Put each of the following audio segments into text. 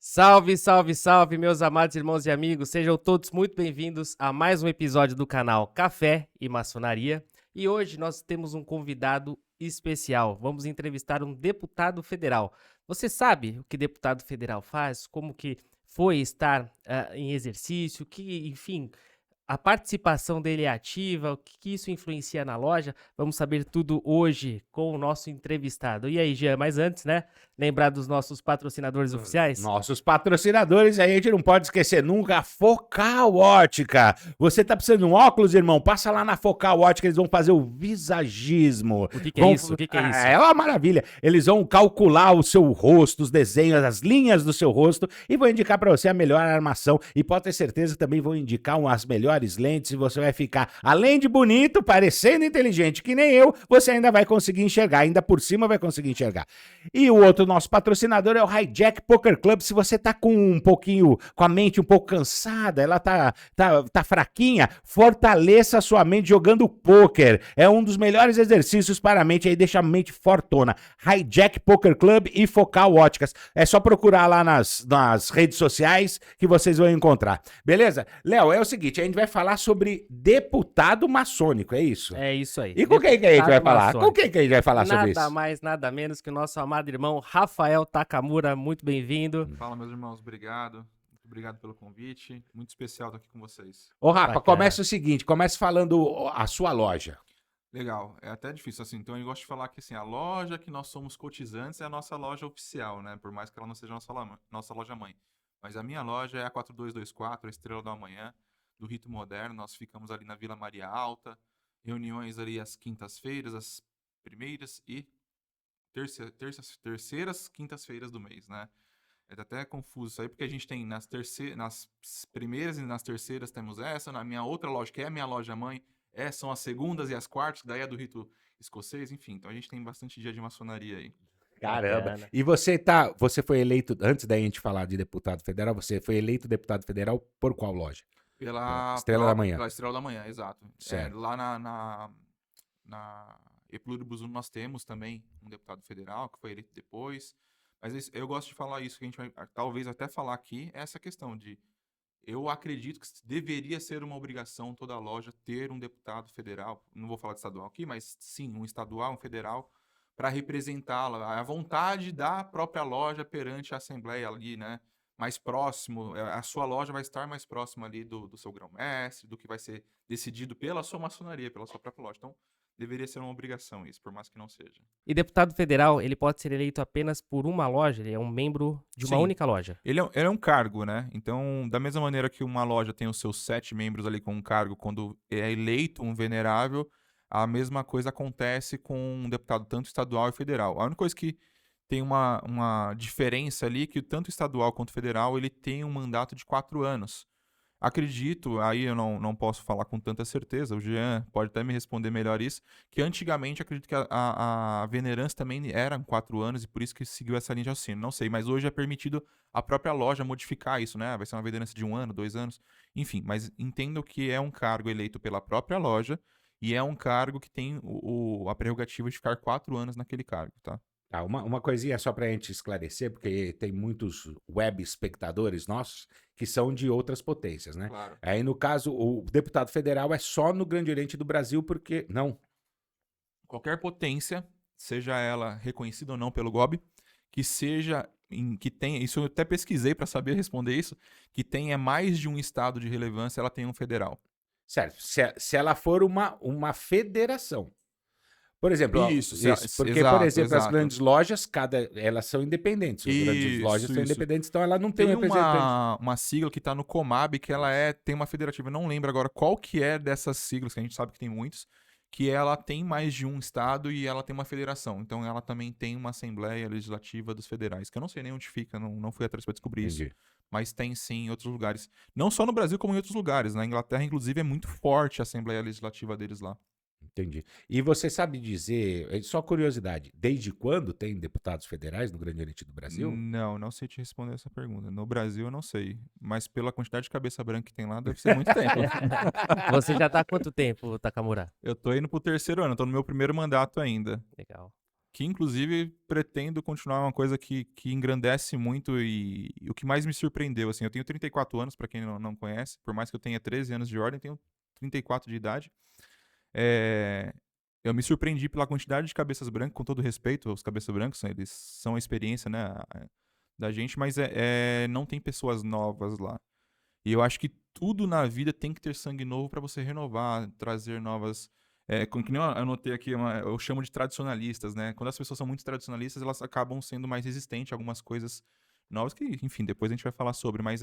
Salve, salve, salve, meus amados irmãos e amigos, sejam todos muito bem-vindos a mais um episódio do canal Café e Maçonaria. E hoje nós temos um convidado especial, vamos entrevistar um deputado federal. Você sabe o que deputado federal faz, como que foi estar em exercício, enfim, a participação dele é ativa, o que isso influencia na loja? Vamos saber tudo hoje com o nosso entrevistado. E aí, Jean, mas antes, né, lembrar dos nossos patrocinadores oficiais? Nossos patrocinadores, aí a gente não pode esquecer nunca, a Focal Ótica. Você tá precisando de um óculos, irmão? Passa lá na Focal Ótica, eles vão fazer o visagismo. O que é isso? O que é isso? É uma maravilha. Eles vão calcular o seu rosto, os desenhos, as linhas do seu rosto e vão indicar para você a melhor armação. E pode ter certeza que também vão indicar as melhores lentes e você vai ficar, além de bonito, parecendo inteligente, que nem eu, você ainda vai conseguir enxergar, ainda por cima vai conseguir enxergar. E o outro nosso patrocinador é o Hijack Poker Club. Se você tá com com a mente um pouco cansada, ela tá fraquinha, fortaleça a sua mente jogando pôquer. É um dos melhores exercícios para a mente, aí deixa a mente fortona. Hijack Poker Club e Focal Óticas. É só procurar lá nas redes sociais que vocês vão encontrar. Beleza? Léo, é o seguinte, a gente vai falar sobre deputado maçônico, é isso? É isso aí. E com quem que a gente vai falar? Maçônico. Com quem que a gente vai falar sobre isso? Nada mais, nada menos que o nosso amado irmão Rafael Takamura, muito bem-vindo. Fala, meus irmãos, obrigado. Muito obrigado pelo convite. Muito especial estar aqui com vocês. Ô, Rafa, Bacana. começa o seguinte, começa falando a sua loja. Legal. É até difícil, assim. Então, eu gosto de falar que, assim, a loja que nós somos cotizantes é a nossa loja oficial, né? Por mais que ela não seja nossa loja mãe. Mas a minha loja é a 4224, a Estrela da Manhã, do Rito Moderno. Nós ficamos ali na Vila Maria Alta. Reuniões ali às quintas-feiras, as primeiras e terceiras quintas-feiras do mês, né? É até confuso isso aí, porque a gente tem nas primeiras e nas terceiras temos essa, na minha outra loja, que é a minha loja mãe, são as segundas e as quartas, que daí é do rito escocês, enfim. Então a gente tem bastante dia de maçonaria aí. Caramba. Bacana. E você foi eleito, antes da gente falar de deputado federal, você foi eleito deputado federal por qual loja? Pela Estrela da Manhã. Pela Estrela da Manhã, exato. Certo. Lá na E Pluribus Unum nós temos também um deputado federal, que foi eleito depois. Mas eu gosto de falar isso, que a gente vai talvez até falar aqui, essa questão de... Eu acredito que deveria ser uma obrigação toda loja ter um deputado federal, não vou falar de estadual aqui, mas sim, um estadual, um federal, para representá-la, a vontade da própria loja perante a assembleia ali, né? Mais próximo, a sua loja vai estar mais próxima ali do seu grão-mestre, do que vai ser decidido pela sua maçonaria, pela sua própria loja. Então, deveria ser uma obrigação isso, por mais que não seja. E deputado federal, ele pode ser eleito apenas por uma loja? Ele é um membro de uma Sim. única loja? Ele é um cargo, né? Então, da mesma maneira que uma loja tem os seus 7 membros ali com um cargo, quando é eleito um venerável, a mesma coisa acontece com um deputado tanto estadual e federal. A única coisa que tem uma diferença ali é que tanto estadual quanto federal, ele tem um mandato de 4 anos. Acredito, aí eu não posso falar com tanta certeza, o Jean pode até me responder melhor isso, que antigamente acredito que a venerância também era 4 anos e por isso que seguiu essa linha de raciocínio. Não sei, mas hoje é permitido a própria loja modificar isso, né? Vai ser uma venerância de 1 ano, 2 anos, enfim. Mas entendo que é um cargo eleito pela própria loja e é um cargo que tem a prerrogativa de ficar 4 anos naquele cargo, tá? Tá, uma coisinha só para a gente esclarecer, porque tem muitos web espectadores nossos que são de outras potências, né? Claro. Aí, no caso, o deputado federal é só no Grande Oriente do Brasil, porque... Não. Qualquer potência, seja ela reconhecida ou não pelo GOB, que seja, que tenha, isso eu até pesquisei para saber responder isso, que tenha mais de um estado de relevância, ela tem um federal. Certo. Se ela for uma federação. Por exemplo, Isso, porque, exato, por exemplo, as exato. grandes lojas, elas são independentes. As grandes lojas são independentes, então ela não tem Tem um representante. uma sigla que está no Comab, que ela tem uma federativa, eu não lembro agora qual que é dessas siglas, que a gente sabe que tem muitos, que ela tem mais de um estado e ela tem uma federação. Então ela também tem uma Assembleia Legislativa dos Federais, que eu não sei nem onde fica, não fui atrás para descobrir isso. Mas tem sim em outros lugares. Não só no Brasil, como em outros lugares. Na Inglaterra, inclusive, é muito forte a Assembleia Legislativa deles lá. Entendi. E você sabe dizer, só curiosidade, desde quando tem deputados federais no Grande Oriente do Brasil? Não sei te responder essa pergunta. No Brasil eu não sei, mas pela quantidade de cabeça branca que tem lá, deve ser muito tempo. Você já tá há quanto tempo, Takamura? Eu tô indo pro 3º ano, tô no meu primeiro mandato ainda. Legal. Que inclusive pretendo continuar uma coisa que engrandece muito e o que mais me surpreendeu, assim, eu tenho 34 anos, pra quem não conhece, por mais que eu tenha 13 anos de ordem, tenho 34 de idade. Eu me surpreendi pela quantidade de cabeças brancas, com todo respeito aos cabeças brancos, né, eles são a experiência, né, da gente, mas não tem pessoas novas lá. E eu acho que tudo na vida tem que ter sangue novo para você renovar, trazer novas... que nem eu anotei aqui, eu chamo de tradicionalistas, né? Quando as pessoas são muito tradicionalistas, elas acabam sendo mais resistentes a algumas coisas novas que, enfim, depois a gente vai falar sobre, mas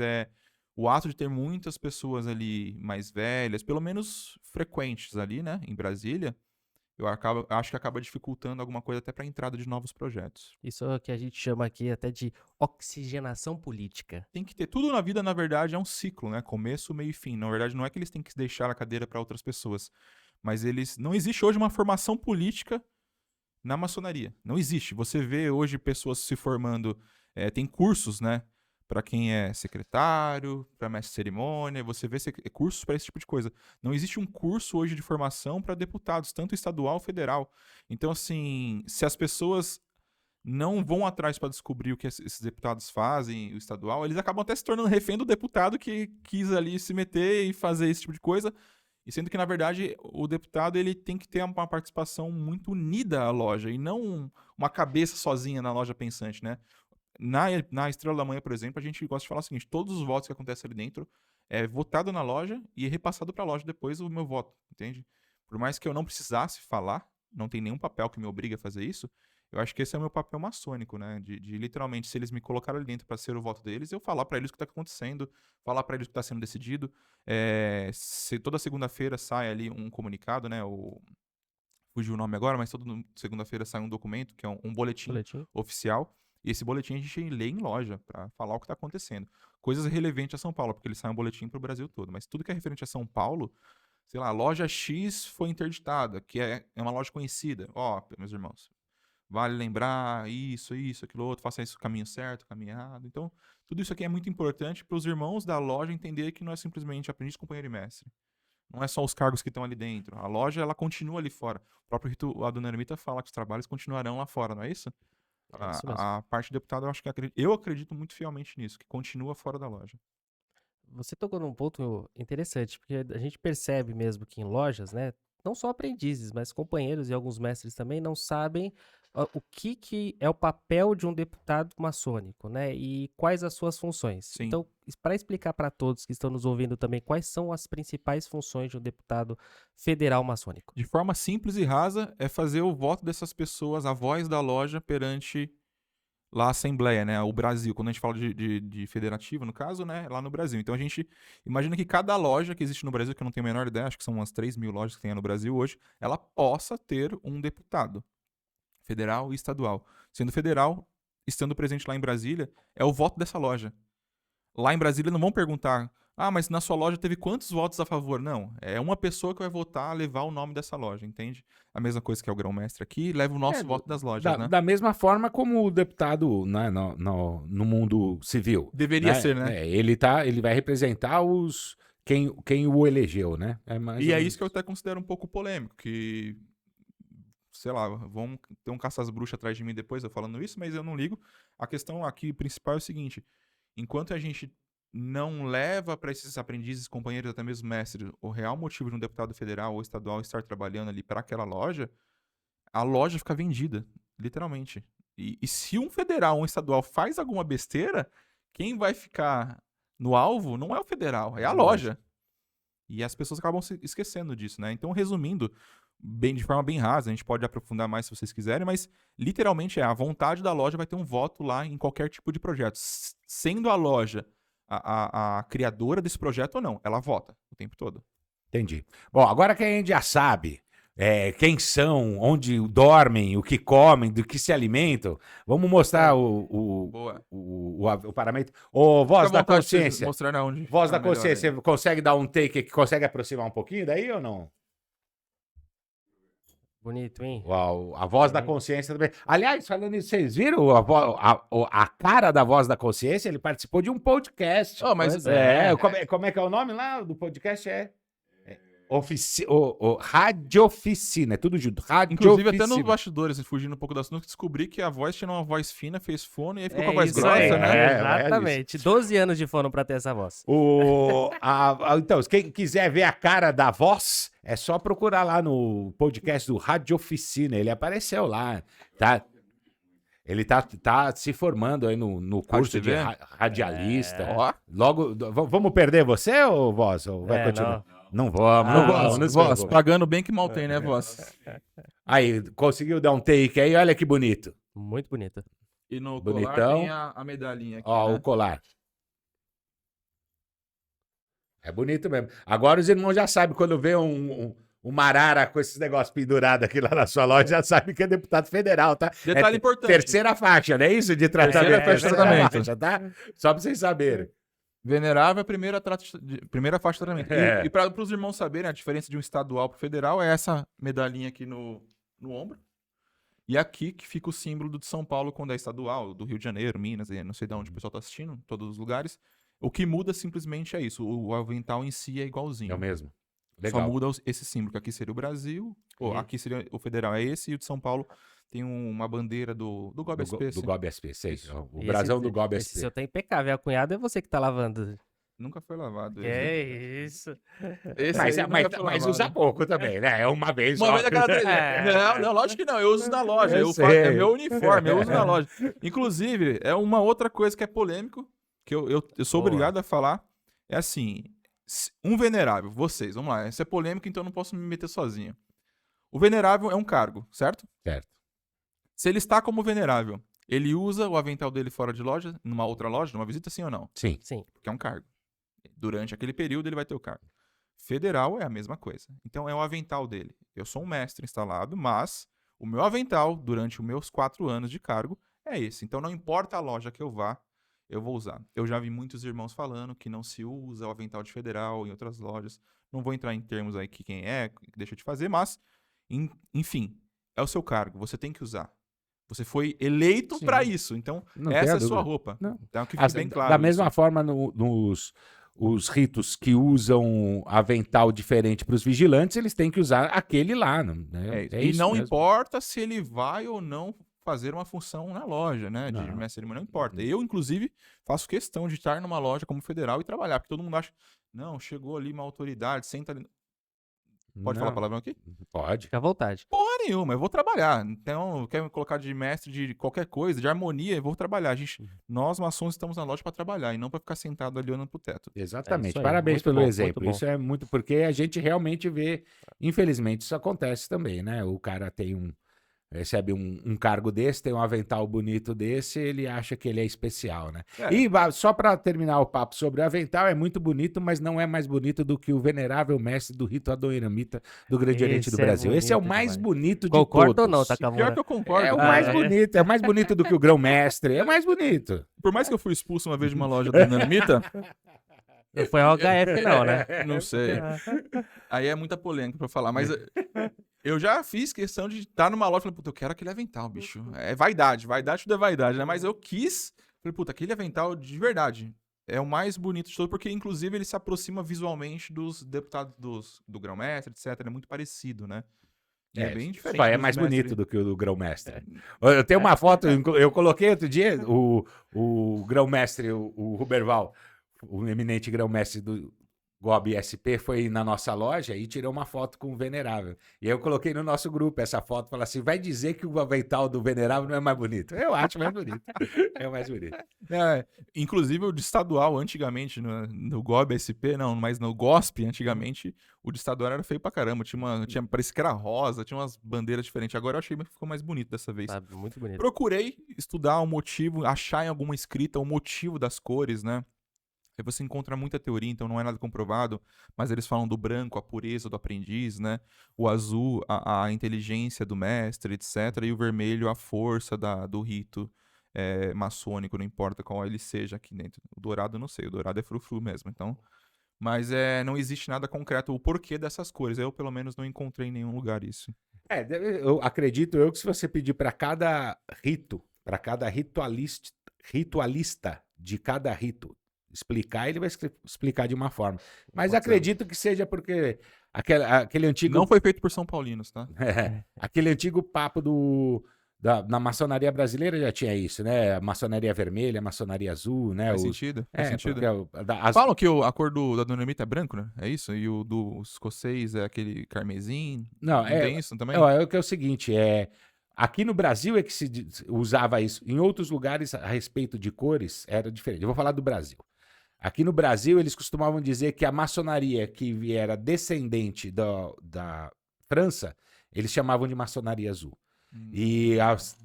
o ato de ter muitas pessoas ali mais velhas, pelo menos frequentes ali, né, em Brasília, acho que acaba dificultando alguma coisa até para a entrada de novos projetos. Isso é o que a gente chama aqui até de oxigenação política. Tem que ter tudo na vida, na verdade, é um ciclo, né? Começo, meio e fim. Na verdade, não é que eles têm que deixar a cadeira para outras pessoas, mas não existe hoje uma formação política na maçonaria. Não existe. Você vê hoje pessoas se formando, tem cursos, né? Para quem é secretário, para mestre de cerimônia, você vê cursos para esse tipo de coisa. Não existe um curso hoje de formação para deputados, tanto estadual ou federal. Então, assim, se as pessoas não vão atrás para descobrir o que esses deputados fazem, o estadual, eles acabam até se tornando refém do deputado que quis ali se meter e fazer esse tipo de coisa. E sendo que, na verdade, o deputado ele tem que ter uma participação muito unida à loja e não uma cabeça sozinha na loja pensante, né? Na Estrela da Manhã, por exemplo, a gente gosta de falar o seguinte: todos os votos que acontecem ali dentro é votado na loja e é repassado para a loja depois o meu voto, entende? Por mais que eu não precisasse falar, não tem nenhum papel que me obrigue a fazer isso, eu acho que esse é o meu papel maçônico, né? De literalmente, se eles me colocaram ali dentro para ser o voto deles, eu falar para eles o que está acontecendo, falar para eles o que está sendo decidido. Se toda segunda-feira sai ali um comunicado, né? Fugiu o nome agora, mas toda segunda-feira sai um documento, que é um boletim oficial. E esse boletim a gente lê em loja para falar o que está acontecendo. Coisas relevantes a São Paulo, porque ele sai um boletim para o Brasil todo. Mas tudo que é referente a São Paulo, sei lá, a loja X foi interditada, que é uma loja conhecida. Meus irmãos, vale lembrar isso, aquilo outro, faça isso caminho certo, caminho errado. Então, tudo isso aqui é muito importante para os irmãos da loja entenderem que não é simplesmente aprendiz, companheiro e mestre. Não é só os cargos que estão ali dentro. A loja, ela continua ali fora. O próprio rito, a dona Ermita fala que os trabalhos continuarão lá fora, não é isso? A parte de deputado, eu acredito muito fielmente nisso, que continua fora da loja. Você tocou num ponto interessante, porque a gente percebe mesmo que em lojas, né, não só aprendizes, mas companheiros e alguns mestres também não sabem o que é o papel de um deputado maçônico, né, e quais as suas funções. Sim. Então, para explicar para todos que estão nos ouvindo também, quais são as principais funções de um deputado federal maçônico? De forma simples e rasa, é fazer o voto dessas pessoas, a voz da loja perante lá a Assembleia, né? O Brasil, quando a gente fala de federativo, no caso, né? Lá no Brasil. Então a gente imagina que cada loja que existe no Brasil, que eu não tenho a menor ideia, acho que são umas 3.000 lojas que tem no Brasil hoje, ela possa ter um deputado federal e estadual. Sendo federal, estando presente lá em Brasília, é o voto dessa loja. Lá em Brasília não vão perguntar: mas na sua loja teve quantos votos a favor? Não, é uma pessoa que vai votar, levar o nome dessa loja, entende? A mesma coisa que é o grão-mestre aqui, leva o nosso voto das lojas, né? Da mesma forma como o deputado, né, no mundo civil. Deveria ser, né? Ele vai representar quem o elegeu, né? E é isso que eu até considero um pouco polêmico, que, sei lá, vão ter um caça às bruxas atrás de mim depois eu falando isso, mas eu não ligo. A questão aqui principal é o seguinte: enquanto a gente não leva para esses aprendizes, companheiros, até mesmo mestres, o real motivo de um deputado federal ou estadual estar trabalhando ali para aquela loja, a loja fica vendida, literalmente. E se um federal ou um estadual faz alguma besteira, quem vai ficar no alvo não é o federal, é a loja. E as pessoas acabam se esquecendo disso, né? Então, resumindo, de forma bem rasa, a gente pode aprofundar mais se vocês quiserem, mas literalmente a vontade da loja vai ter um voto lá em qualquer tipo de projeto. Sendo a loja a criadora desse projeto ou não, ela vota o tempo todo. Entendi. Bom, agora que a gente já sabe quem são, onde dormem, o que comem, do que se alimentam, vamos mostrar o paramento. Ô, voz da consciência. Mostrar onde voz da consciência, você consegue dar um take que consegue aproximar um pouquinho daí ou não? Bonito, hein? Uau, a voz da consciência também. Aliás, falando nisso, vocês viram a cara da voz da consciência? Ele participou de um podcast. Oh, mas Pois é. Como é que é o nome lá do podcast? Rádio Oficina, é tudo junto. Rádio inclusive, até Oficina. nos bastidores, fugindo um pouco do assunto, descobri que a voz tinha uma voz fina, fez fono e aí ficou com a É voz isso grossa, aí, né? exatamente. 12 anos de fono pra ter essa voz. Então, quem quiser ver a cara da voz, é só procurar lá no podcast do Rádio Oficina. Ele apareceu lá, tá? Ele tá se formando aí no curso de TV? radialista. Ó, Logo, vamos perder você, ou voz? Ou vai continuar? Não vamos, Ah, não vamos. Não se voz, preocupe. pagando bem que mal tem, né, voz? Aí, conseguiu dar um take aí, olha que bonito. Muito bonita. E no Bonitão. colar tem a medalhinha aqui, Ó, né? o colar. É bonito mesmo. Agora os irmãos já sabem, quando vê uma arara com esses negócios pendurados aqui lá na sua loja, já sabe que é deputado federal, tá? Detalhe importante. Terceira faixa, não é isso? De tratamento. Terceira faixa de tratamento. Faixa, tá? Só pra vocês saberem. Venerável é a primeira faixa de tratamento. É. E para os irmãos saberem, a diferença de um estadual para o federal é essa medalhinha aqui no ombro. E aqui que fica o símbolo do de São Paulo quando é estadual, do Rio de Janeiro, Minas, não sei de onde o pessoal está assistindo, todos os lugares. O que muda simplesmente é isso. O avental em si é igualzinho. É o mesmo. Só Legal. muda esse símbolo, que aqui seria o Brasil, aqui seria o federal é esse, e o de São Paulo tem uma bandeira do GOB SP. Do GOB SP, sei. Esse- O brasão do GOB Esse SP. seu tá impecável. A cunhada é você que tá lavando. Nunca foi lavado. Que isso? Esse Mas, aí nunca foi mas lavado. usa pouco também, né? É uma vez Uma só. vez a cada 3 anos. É. Não, lógico que não. Eu uso na loja. Eu É sei. meu uniforme, eu uso na loja. Inclusive, é uma outra coisa que é polêmico, que eu sou Boa. obrigado a falar. É assim, um venerável, vocês, vamos lá. Essa é polêmica, então eu não posso me meter sozinho. O venerável é um cargo, certo? Certo. Se ele está como venerável, ele usa o avental dele fora de loja, numa outra loja, numa visita, sim ou não? Sim. Sim. Porque é um cargo. Durante aquele período ele vai ter o cargo. Federal é a mesma coisa. Então é o avental dele. Eu sou um mestre instalado, mas o meu avental, durante os meus 4 anos de cargo, é esse. Então não importa a loja que eu vá, eu vou usar. Eu já vi muitos irmãos falando que não se usa o avental de federal em outras lojas. Não vou entrar em termos aí que quem é, que deixa de fazer, mas, enfim, é o seu cargo. Você tem que usar. Você foi eleito Sim. para isso. Então, Não tem essa a é a sua dúvida. roupa. Não. Então, que fique Assim, bem claro. da mesma isso. forma, os ritos que usam avental diferente para os vigilantes, eles têm que usar aquele lá. Né? E isso não mesmo. importa se ele vai ou não fazer uma função na loja, né? De Não. mestre de cerimônia, não importa. Eu, inclusive, faço questão de estar numa loja como federal e trabalhar, porque todo mundo acha, não, chegou ali uma autoridade, senta ali. Pode falar Não. palavrão aqui? Pode. Fica à vontade. Porra nenhuma, eu vou trabalhar. Então, quer me colocar de mestre de qualquer coisa, de harmonia, eu vou trabalhar. Nós, maçons, estamos na loja para trabalhar e não para ficar sentado ali olhando pro teto. Exatamente. É isso aí, Parabéns muito pelo bom, muito exemplo. bom. Isso é muito porque a gente realmente vê, infelizmente, isso acontece também, né? O cara recebe um cargo desse, tem um avental bonito desse, ele acha que ele é especial, né? É. E só para terminar o papo sobre o avental, é muito bonito, mas não é mais bonito do que o venerável mestre do rito adoiramita do Grande Oriente do Esse é Brasil. Esse é o bonito mais demais. bonito de Concorda todos. ou não, Pior Takamura? que eu concordo. É o cara. mais bonito, é mais bonito do que o grão-mestre, é mais bonito. Por mais que eu fui expulso uma vez de uma loja do Dinamita, Não foi o HF, não, né? não sei. Aí é muita polêmica pra falar, mas eu já fiz questão de estar numa loja e falei, puta, eu quero aquele avental, bicho. É vaidade tudo é vaidade, né? Mas eu quis, falei, puta, aquele avental de verdade é o mais bonito de todo, porque inclusive ele se aproxima visualmente dos deputados do grão-mestre, etc. É muito parecido, né? E é bem diferente. Só é dos mais mestres. bonito do que o do grão-mestre. Eu tenho uma foto, eu coloquei outro dia, o grão-mestre, o Ruberval, o eminente grão-mestre do GOB SP, foi na nossa loja e tirou uma foto com o Venerável. E aí eu coloquei no nosso grupo essa foto, falei assim, vai dizer que o avental do Venerável não é mais bonito. Eu acho mais bonito. É o mais bonito. Inclusive o de estadual, antigamente, no GOB SP, não, mas no GOSP, antigamente, o de estadual era feio pra caramba. Parecia que era rosa, tinha umas bandeiras diferentes. Agora eu achei que ficou mais bonito dessa vez. Tá muito bonito. Procurei estudar o motivo, achar em alguma escrita o motivo das cores, né? Aí você encontra muita teoria, então não é nada comprovado, mas eles falam do branco, a pureza do aprendiz, né? O azul, a inteligência do mestre, etc. E o vermelho, a força do rito maçônico, não importa qual ele seja aqui dentro. O dourado eu não sei, o dourado é frufru mesmo, então... Mas não existe nada concreto, o porquê dessas cores. Eu, pelo menos, não encontrei em nenhum lugar isso. Eu acredito que se você pedir para cada rito, para cada ritualista de cada rito explicar, ele vai explicar de uma forma. Mas Pode ser. acredito que seja porque aquele antigo Não foi feito por São Paulinos, tá? aquele antigo papo na maçonaria brasileira já tinha isso, né? A maçonaria vermelha, a maçonaria azul, né? Faz sentido, faz sentido. Porque Falam que a cor da Dona Ermita é branco, né? É isso? E o do escocês é aquele carmesim? Não, tem isso também? o que é o seguinte, aqui no Brasil é que se usava isso. Em outros lugares, a respeito de cores, era diferente. Eu vou falar do Brasil. Aqui no Brasil, eles costumavam dizer que a maçonaria que era descendente da França, eles chamavam de maçonaria azul. E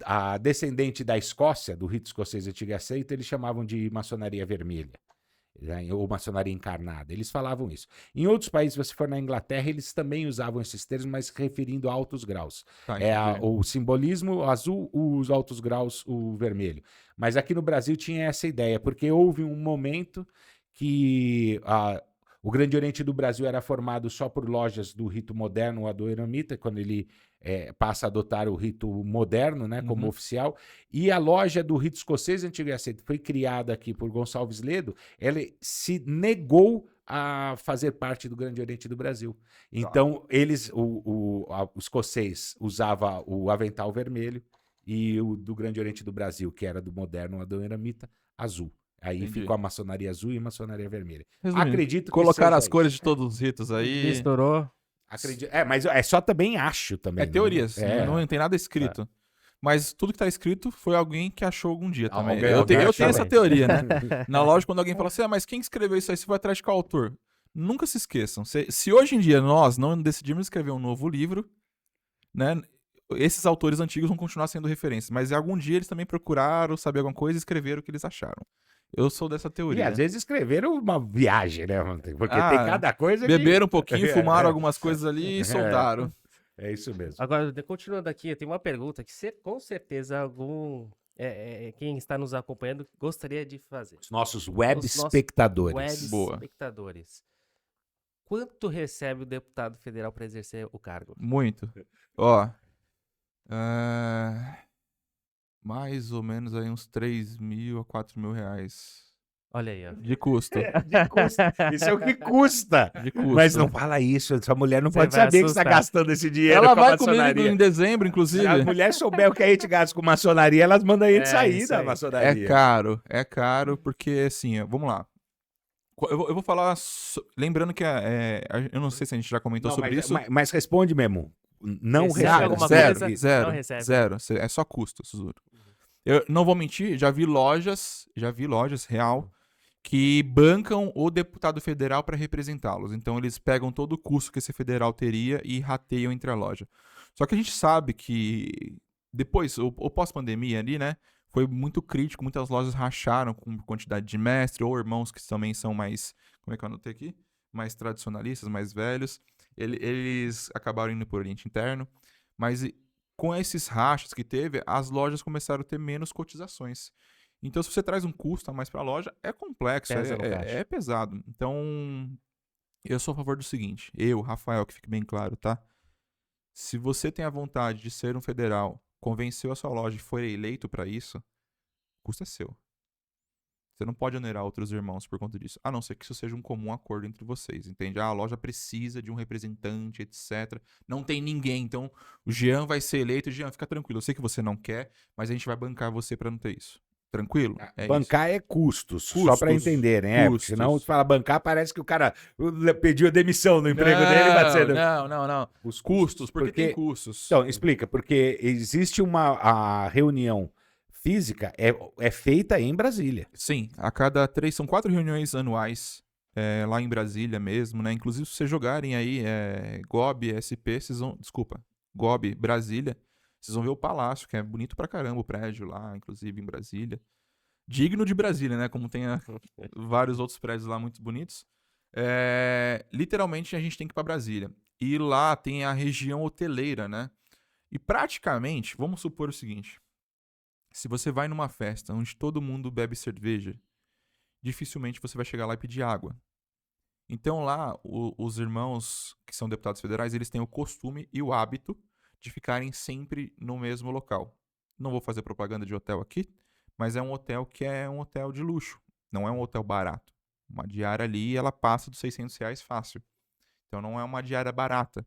a descendente da Escócia, do rito escocês antigo e aceito, eles chamavam de maçonaria vermelha, né? Ou maçonaria encarnada. Eles falavam isso. Em outros países, se você for na Inglaterra, eles também usavam esses termos, mas referindo a altos graus. Tá, O simbolismo azul, os altos graus, o vermelho. Mas aqui no Brasil tinha essa ideia, porque houve um momento que o Grande Oriente do Brasil era formado só por lojas do rito moderno, a do Eremita, quando ele passa a adotar o rito moderno, né, como oficial. E a loja do rito escocês antigo e aceito foi criada aqui por Gonçalves Ledo. Ele se negou a fazer parte do Grande Oriente do Brasil. Então, o escocês usava o avental vermelho e o do Grande Oriente do Brasil, que era do moderno, a do Eremita, azul. Aí Entendi. ficou a maçonaria azul e a maçonaria vermelha. Resumindo, Acredito que colocaram seja as cores isso. de todos os ritos aí. Misturou. Mas só também acho também. É teorias, né? não tem nada escrito. Mas tudo que tá escrito foi alguém que achou algum dia também. Alguém Eu tenho achou essa também. teoria, né? Na loja, quando alguém fala assim, mas quem escreveu isso aí? Você vai atrás de qual autor? Nunca se esqueçam. Se hoje em dia nós não decidimos escrever um novo livro, né? Esses autores antigos vão continuar sendo referências. Mas algum dia eles também procuraram saber alguma coisa e escreveram o que eles acharam. Eu sou dessa E teoria. às vezes escreveram uma viagem, né? Porque tem cada coisa Beberam um pouquinho, fumaram algumas coisas ali e soltaram. É isso mesmo. Agora, continuando aqui, eu tenho uma pergunta que com certeza quem está nos acompanhando gostaria de fazer. Os nossos web Os nossos espectadores. Web Boa. espectadores. Quanto recebe o deputado federal para exercer o cargo? Muito. Ó. Mais ou menos aí uns 3 mil a 4 mil reais Olha aí, ó. de custo. De custo. Isso é o que custa. De custo. Mas não fala isso. Essa mulher não Você pode vai saber que você assustar. está gastando esse dinheiro Ela com a vai comigo maçonaria. em dezembro, inclusive. Se a mulher souber o que a gente gasta com maçonaria, elas mandam a gente sair isso da aí. maçonaria. É caro, porque assim, ó, vamos lá. Eu vou falar. Lembrando que eu não sei se a gente já comentou Não, sobre isso. mas responde mesmo. Não Recebe recebe. alguma zero, coisa? zero, Não recebe. zero. É só custo, Suzuro. Eu não vou mentir, já vi lojas real que bancam o deputado federal para representá-los. Então eles pegam todo o custo que esse federal teria e rateiam entre a loja. Só que a gente sabe que depois, o pós-pandemia ali, né, foi muito crítico, muitas lojas racharam com quantidade de mestre ou irmãos que também são mais, como é que eu anotei aqui? Mais tradicionalistas, mais velhos. Eles acabaram indo por Oriente Interno, mas com esses rachas que teve, as lojas começaram a ter menos cotizações. Então, se você traz um custo a mais para a loja, é complexo, Pesa no caixa. é pesado. Então, eu sou a favor do seguinte, Rafael, que fique bem claro, tá? Se você tem a vontade de ser um federal, convenceu a sua loja e foi eleito para isso, o custo é seu. Você não pode onerar outros irmãos por conta disso, a não ser que isso seja um comum acordo entre vocês, entende? A loja precisa de um representante, etc. Não tem ninguém, então o Jean vai ser eleito. Jean, fica tranquilo, eu sei que você não quer, mas a gente vai bancar você para não ter isso. Tranquilo? Bancar é custos, só Custos, para entenderem. Porque custos. senão, se fala bancar, parece que o cara pediu a demissão no emprego dele e vai ser... Não. Os custos, porque tem custos. Então, explica, porque existe a reunião física é feita em Brasília. Sim, são 4 reuniões anuais lá em Brasília mesmo, né? Inclusive, se vocês jogarem aí GOB, SP, GOB Brasília, vocês vão ver o palácio, que é bonito pra caramba o prédio lá, inclusive em Brasília. Digno de Brasília, né? Como tem vários outros prédios lá muito bonitos. Literalmente, a gente tem que ir pra Brasília. E lá tem a região hoteleira, né? E praticamente, vamos supor o seguinte. Se você vai numa festa onde todo mundo bebe cerveja, dificilmente você vai chegar lá e pedir água. Então lá, os irmãos que são deputados federais, eles têm o costume e o hábito de ficarem sempre no mesmo local. Não vou fazer propaganda de hotel aqui, mas é um hotel que é um hotel de luxo, não é um hotel barato. Uma diária ali, ela passa dos R$ 600 fácil. Então não é uma diária barata.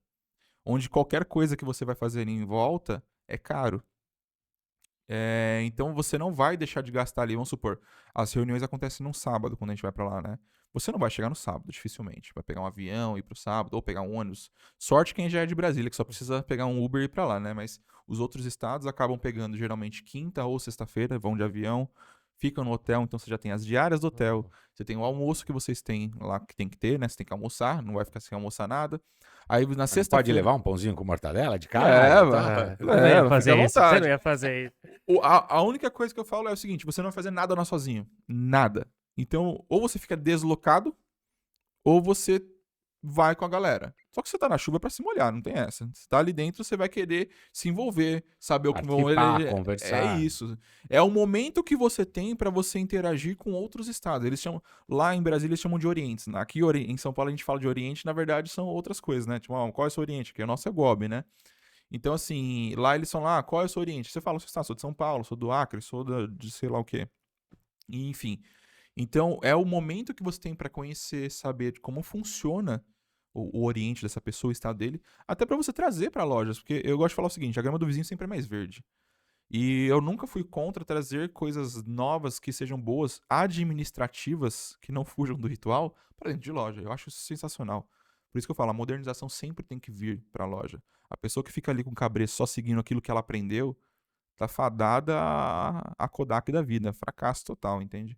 Onde qualquer coisa que você vai fazer em volta é caro. Então você não vai deixar de gastar ali, vamos supor, as reuniões acontecem num sábado quando a gente vai pra lá, né? Você não vai chegar no sábado, dificilmente. Vai pegar um avião, ir pro sábado, ou pegar um ônibus. Sorte quem já é de Brasília, que só precisa pegar um Uber e ir pra lá, né? Mas os outros estados acabam pegando geralmente quinta ou sexta-feira, vão de avião, ficam no hotel, então você já tem as diárias do hotel, você tem o almoço que vocês têm lá, que tem que ter, né? Você tem que almoçar, não vai ficar sem almoçar nada. Aí na Mas pode sexta-feira... levar um pãozinho com mortadela de casa? Leva, Eu não ia leva, fazer fica à isso. Você vontade. não ia fazer isso. A única coisa que eu falo é o seguinte: você não vai fazer nada lá sozinho. Nada. Então, ou você fica deslocado, ou você vai com a galera. Só que você tá na chuva pra se molhar, não tem essa. Você tá ali dentro, você vai querer se envolver, saber o que vão Participar, eleger. É conversar. isso. É o momento que você tem pra você interagir com outros estados. Eles chamam, lá em Brasília eles chamam de orientes. Aqui em São Paulo a gente fala de oriente, na verdade são outras coisas, né? Tipo, qual é o seu oriente? Que o nosso é GOB, né? Então, assim, lá eles são lá, qual é o seu oriente? Você fala, sou de São Paulo, sou do Acre, sou de sei lá o quê. E, enfim. Então, é o momento que você tem pra conhecer, saber de como funciona o oriente dessa pessoa, o estado dele, até pra você trazer pra lojas, porque eu gosto de falar o seguinte: a grama do vizinho sempre é mais verde. E eu nunca fui contra trazer coisas novas que sejam boas, administrativas, que não fujam do ritual, pra dentro de loja. Eu acho isso sensacional. Por isso que eu falo, a modernização sempre tem que vir pra loja. A pessoa que fica ali com o cabresto só seguindo aquilo que ela aprendeu, tá fadada a Kodak da vida, fracasso total, entende?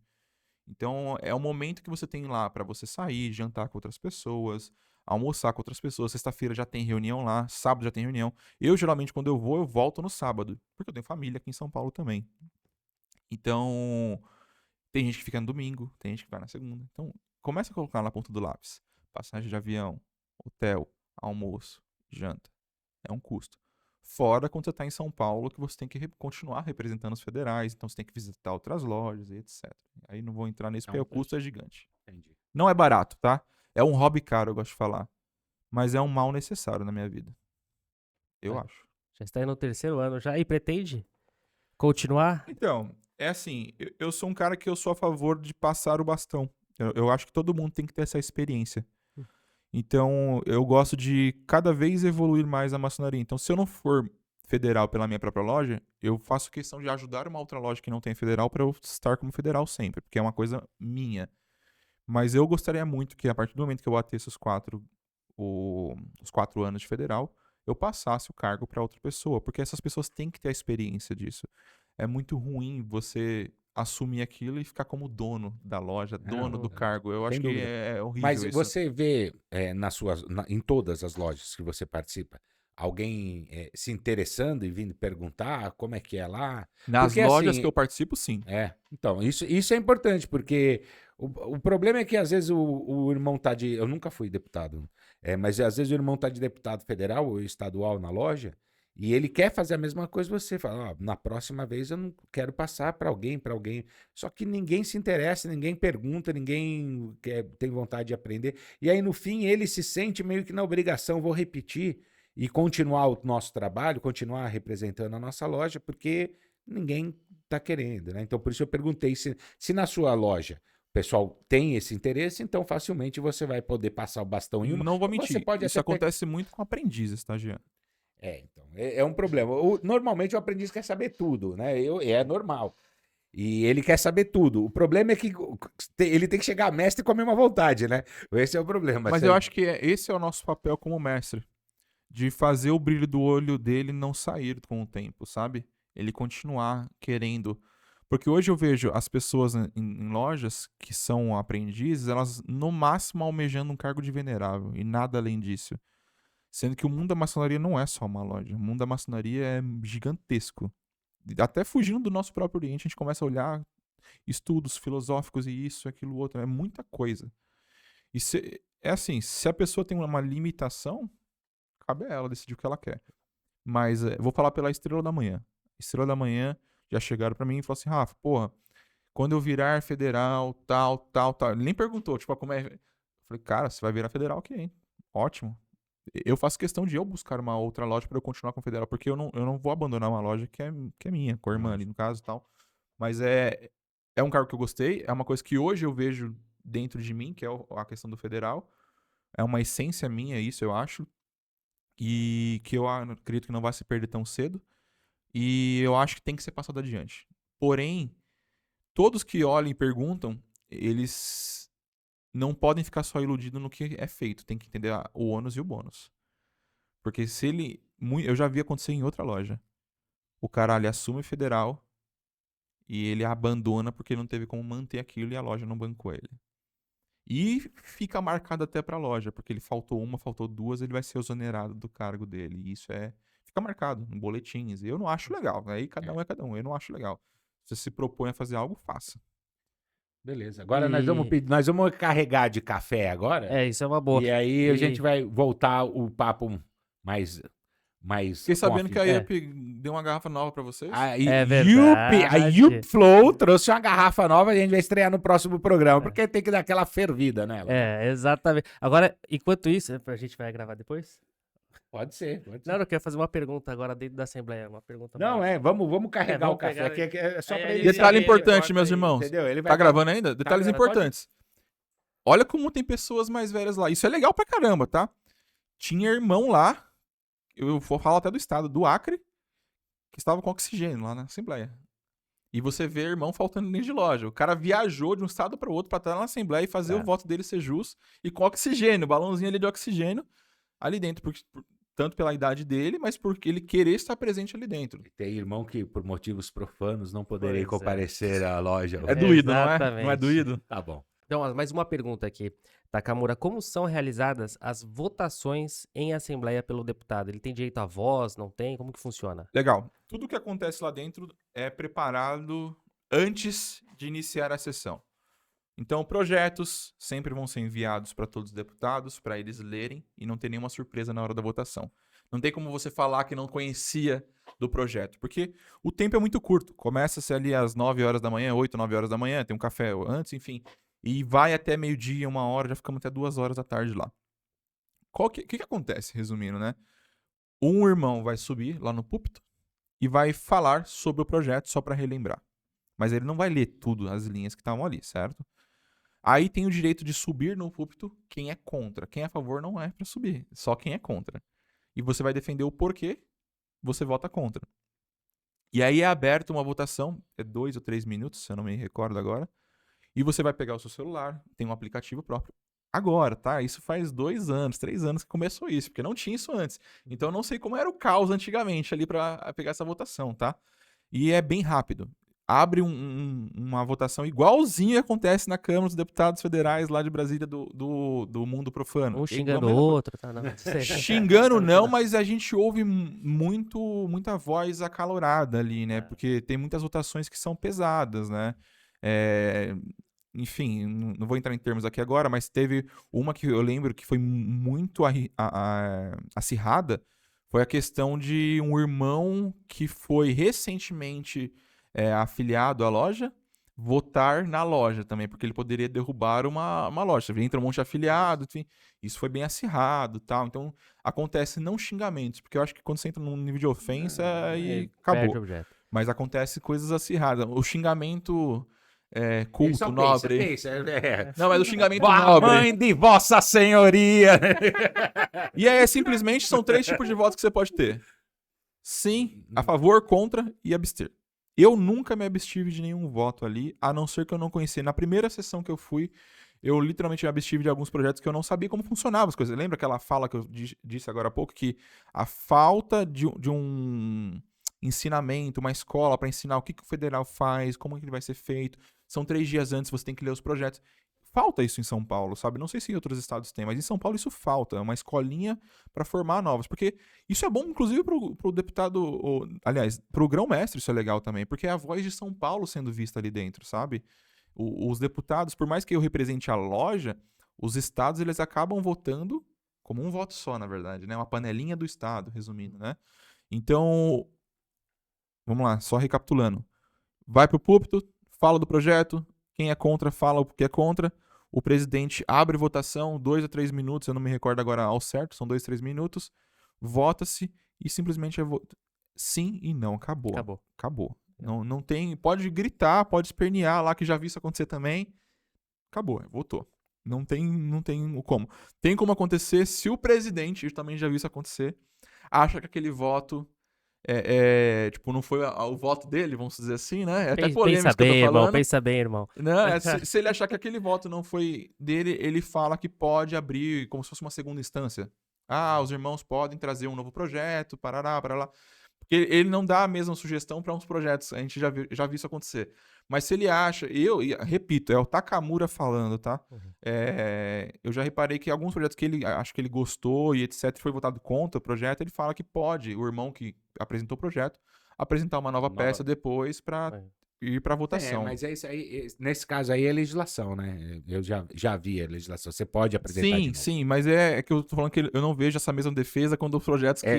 Então, é o momento que você tem lá pra você sair, jantar com outras pessoas, almoçar com outras pessoas. Sexta-feira já tem reunião lá, sábado já tem reunião. Eu, geralmente, quando eu vou, eu volto no sábado, porque eu tenho família aqui em São Paulo também. Então, tem gente que fica no domingo, tem gente que vai na segunda. Então, começa a colocar na ponta do lápis. Passagem de avião, hotel, almoço, janta. É um custo. Fora quando você está em São Paulo, que você tem que continuar representando os federais, então você tem que visitar outras lojas e etc. Aí não vou entrar nisso porque o custo é gigante. Entendi. Não é barato, tá? É um hobby caro, eu gosto de falar. Mas é um mal necessário na minha vida. Eu É. acho. Já está aí no 3º ano já. E pretende continuar? Então, é assim, eu sou um cara que eu sou a favor de passar o bastão. Eu acho que todo mundo tem que ter essa experiência. Então, eu gosto de cada vez evoluir mais a maçonaria. Então, se eu não for federal pela minha própria loja, eu faço questão de ajudar uma outra loja que não tem federal para eu estar como federal sempre, porque é uma coisa minha. Mas eu gostaria muito que, a partir do momento que eu batesse os 4 anos de federal, eu passasse o cargo para outra pessoa, porque essas pessoas têm que ter a experiência disso. É muito ruim você assumir aquilo e ficar como dono da loja, dono do cargo. Eu Sem acho que dúvida. é horrível Mas isso. você vê em todas as lojas que você participa, alguém se interessando e vindo perguntar como é que é lá? Nas Porque lojas assim, que eu participo, sim. então, isso é importante, porque o problema é que às vezes o irmão tá de. Eu nunca fui deputado, mas às vezes o irmão tá de deputado federal ou estadual na loja e ele quer fazer a mesma coisa que você. Fala, ó, na próxima vez eu não quero passar para alguém, para alguém. Só que ninguém se interessa, ninguém pergunta, ninguém tem vontade de aprender. E aí no fim ele se sente meio que na obrigação, vou repetir, e continuar o nosso trabalho, continuar representando a nossa loja, porque ninguém tá querendo, né? Então, por isso eu perguntei se na sua loja o pessoal tem esse interesse, então facilmente você vai poder passar o bastão em uma. Não vou Ou você mentir. pode Isso até acontece muito com aprendizes, tá, Jean? então, é um problema. Normalmente o aprendiz quer saber tudo, né? É normal. E ele quer saber tudo. O problema é que ele tem que chegar a mestre com a mesma vontade, né? Esse é o problema. Mas eu acho que esse é o nosso papel como mestre. De fazer o brilho do olho dele não sair com o tempo, sabe? Ele continuar querendo. Porque hoje eu vejo as pessoas em lojas que são aprendizes, elas no máximo almejando um cargo de venerável e nada além disso. Sendo que o mundo da maçonaria não é só uma loja. O mundo da maçonaria é gigantesco. Até fugindo do nosso próprio Oriente, a gente começa a olhar estudos filosóficos e isso, aquilo, outro. É muita coisa. E é assim, se a pessoa tem uma limitação, cabe a ela decidir o que ela quer. Mas vou falar pela Estrela da Manhã. Estrela da Manhã já chegaram pra mim e falaram assim: Rafa, porra, quando eu virar federal, tal. Ele nem perguntou, tipo, como é. Eu falei, cara, você vai virar federal aqui, hein? Ótimo. eu faço questão de eu buscar uma outra loja para eu continuar com a Federal, porque eu não vou abandonar uma loja que é minha, com a irmã ali no caso e tal. Mas é um cargo que eu gostei, é uma coisa que hoje eu vejo dentro de mim, que é a questão do Federal. É uma essência minha isso, eu acho. E que eu acredito que não vai se perder tão cedo. E eu acho que tem que ser passado adiante. Porém, todos que olham e perguntam, eles não podem ficar só iludidos no que é feito. Tem que entender o ônus e o bônus. Porque se ele... Eu já vi acontecer em outra loja. O cara ali assume Federal e ele abandona porque não teve como manter aquilo e a loja não bancou ele. E fica marcado até pra loja, porque ele faltou uma, faltou duas, ele vai ser exonerado do cargo dele. E isso fica marcado em boletins. E eu não acho legal. Aí cada um é cada um. Eu não acho legal. Se você se propõe a fazer algo, faça. Beleza. Agora E- nós vamos carregar de café agora. isso é uma boa. E aí a E- gente vai voltar o papo mais Fiquei sabendo que a É. IUP deu uma garrafa nova pra vocês. A É a verdade. Yup Flow trouxe uma garrafa nova, a gente vai estrear no próximo programa, porque tem que dar aquela fervida nela. Exatamente. Agora, enquanto isso, a gente vai gravar depois? Pode ser, pode ser. Não, eu quero fazer uma pergunta agora dentro da Assembleia. Uma pergunta Não, mais. vamos carregar vamos o café pegar- aqui, que é só Aí pra ele- ele. Detalhe saber, importante, corta meus aí, irmãos. Entendeu? Ele vai Tá gravando ainda? Detalhes gravando, importantes. Olha como tem pessoas mais velhas lá. Isso é legal pra caramba, tá? Tinha irmão lá, eu vou falar até do estado, do Acre, que estava com oxigênio lá na Assembleia. E você vê irmão faltando dentro de loja. O cara viajou de um estado para o outro para estar na Assembleia e fazer o voto dele ser justo e com oxigênio, balãozinho ali de oxigênio ali dentro. Tanto pela idade dele, mas porque ele querer estar presente ali dentro. Tem irmão que, por motivos profanos, não poderia Pois é. comparecer à loja. É doído, não é? Não é Exatamente. doído? Tá bom. Então, mais uma pergunta aqui. Takamura, como são realizadas as votações em Assembleia pelo deputado? Ele tem direito à voz, não tem? Como que funciona? Legal. Tudo que acontece lá dentro é preparado antes de iniciar a sessão. Então, projetos sempre vão ser enviados para todos os deputados, para eles lerem e não ter nenhuma surpresa na hora da votação. Não tem como você falar que não conhecia do projeto, porque o tempo é muito curto. Começa-se ali às 9 horas da manhã, 8, 9 horas da manhã, tem um café antes, enfim. E vai até meio-dia, 1 hora, já ficamos até 2 horas da tarde lá. O que acontece, resumindo, né? Um irmão vai subir lá no púlpito e vai falar sobre o projeto só para relembrar. Mas ele não vai ler tudo, as linhas que estavam ali, certo? Aí tem o direito de subir no púlpito quem é contra. Quem é a favor não é para subir, só quem é contra. E você vai defender o porquê você vota contra. E aí é aberta uma votação, é 2 ou 3 minutos, se eu não me recordo agora. E você vai pegar o seu celular, tem um aplicativo próprio. Agora, tá? Isso faz 2 anos, 3 anos que começou isso, porque não tinha isso antes. Então eu não sei como era o caos antigamente ali para pegar essa votação, tá? E é bem rápido. Abre uma votação igualzinho acontece na Câmara dos Deputados Federais lá de Brasília do mundo profano. Um É xingando o igual a mesma outro, tá? Não, não sei. Xingando não, mas a gente ouve muita voz acalorada ali, né? Porque tem muitas votações que são pesadas, né? Enfim, não vou entrar em termos aqui agora, mas teve uma que eu lembro que foi muito acirrada, foi a questão de um irmão que foi recentemente afiliado à loja, votar na loja também, porque ele poderia derrubar uma loja. Entra um monte de afiliado, enfim, isso foi bem acirrado, tal. Então, acontece não xingamentos, porque eu acho que quando você entra num nível de ofensa, aí Perde acabou. o objeto. Mas acontece coisas acirradas. O xingamento Ele culto, só nobre... pensa, Não, mas o xingamento Boa nobre... mãe de Vossa Senhoria! E aí, simplesmente, são 3 tipos de votos que você pode ter. Sim, a favor, contra e abster. Eu nunca me abstive de nenhum voto ali, a não ser que eu não conhecia. Na primeira sessão que eu fui, eu literalmente me abstive de alguns projetos que eu não sabia como funcionavam as coisas. Lembra aquela fala que eu disse agora há pouco, que a falta de um ensinamento, uma escola para ensinar o que o federal faz, como que ele vai ser feito. São 3 dias antes, você tem que ler os projetos. Falta isso em São Paulo, sabe? Não sei se em outros estados tem, mas em São Paulo isso falta. É uma escolinha para formar novos. Porque isso é bom, inclusive, pro deputado... aliás, pro grão-mestre isso é legal também, porque é a voz de São Paulo sendo vista ali dentro, sabe? Os deputados, por mais que eu represente a loja, os estados, eles acabam votando como um voto só, na verdade, né? Uma panelinha do estado, resumindo, né? Então, vamos lá, só recapitulando. Vai pro púlpito, fala do projeto, quem é contra fala o que é contra. o presidente abre votação, 2 a 3 minutos, eu não me recordo agora ao certo, são 2, 3 minutos, vota-se e simplesmente sim e não, acabou. Acabou. Não tem, pode gritar, pode espernear lá, que já vi isso acontecer também, acabou, votou. Não tem o como. Tem como acontecer se o presidente, eu também já vi isso acontecer, acha que aquele voto tipo, não foi o voto dele, vamos dizer assim, né? É até polêmico isso que eu tô falando. Pensa bem, irmão. Não, se ele achar que aquele voto não foi dele, ele fala que pode abrir como se fosse uma segunda instância. Os irmãos podem trazer um novo projeto, parará. Porque ele não dá a mesma sugestão para uns projetos, a gente já viu isso acontecer. Mas se ele acha, repito, é o Takamura falando, tá? Eu já reparei que alguns projetos que ele acho que ele gostou e etc, foi votado contra o projeto, ele fala que pode, o irmão que apresentou o projeto, apresentar uma nova peça depois para ir para votação. Mas é isso aí, nesse caso aí é legislação, né? Eu já vi a legislação. Você pode apresentar de novo. Sim, mas é que eu tô falando que eu não vejo essa mesma defesa quando os projetos que...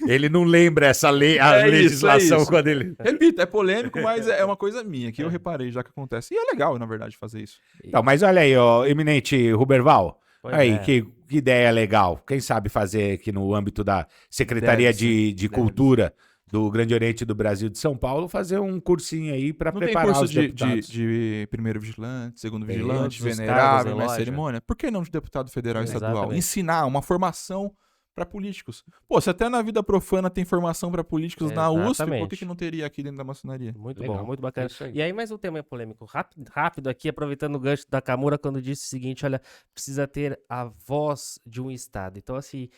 Ele não lembra essa lei, a legislação isso. quando ele... Repito, é polêmico, mas é uma coisa minha, que eu reparei já que acontece. E é legal, na verdade, fazer isso. Então, mas olha aí, ó, eminente Ruberval, Pois que ideia legal. Quem sabe fazer aqui no âmbito da Secretaria de Cultura do Grande Oriente do Brasil de São Paulo, fazer um cursinho aí para preparar curso os deputados. de primeiro vigilante, segundo vigilante, dos venerável, cargos em mestre loja. cerimônia. Por que não de deputado federal e estadual? Exatamente. Ensinar uma formação para políticos. Pô, se até na vida profana tem formação para políticos na USP, por que não teria aqui dentro da maçonaria? Muito Legal. bom, muito bacana. É isso aí. E aí, mais um tema polêmico. Rápido aqui, aproveitando o gancho da Kamura, quando disse o seguinte, olha, precisa ter a voz de um Estado. Então, assim,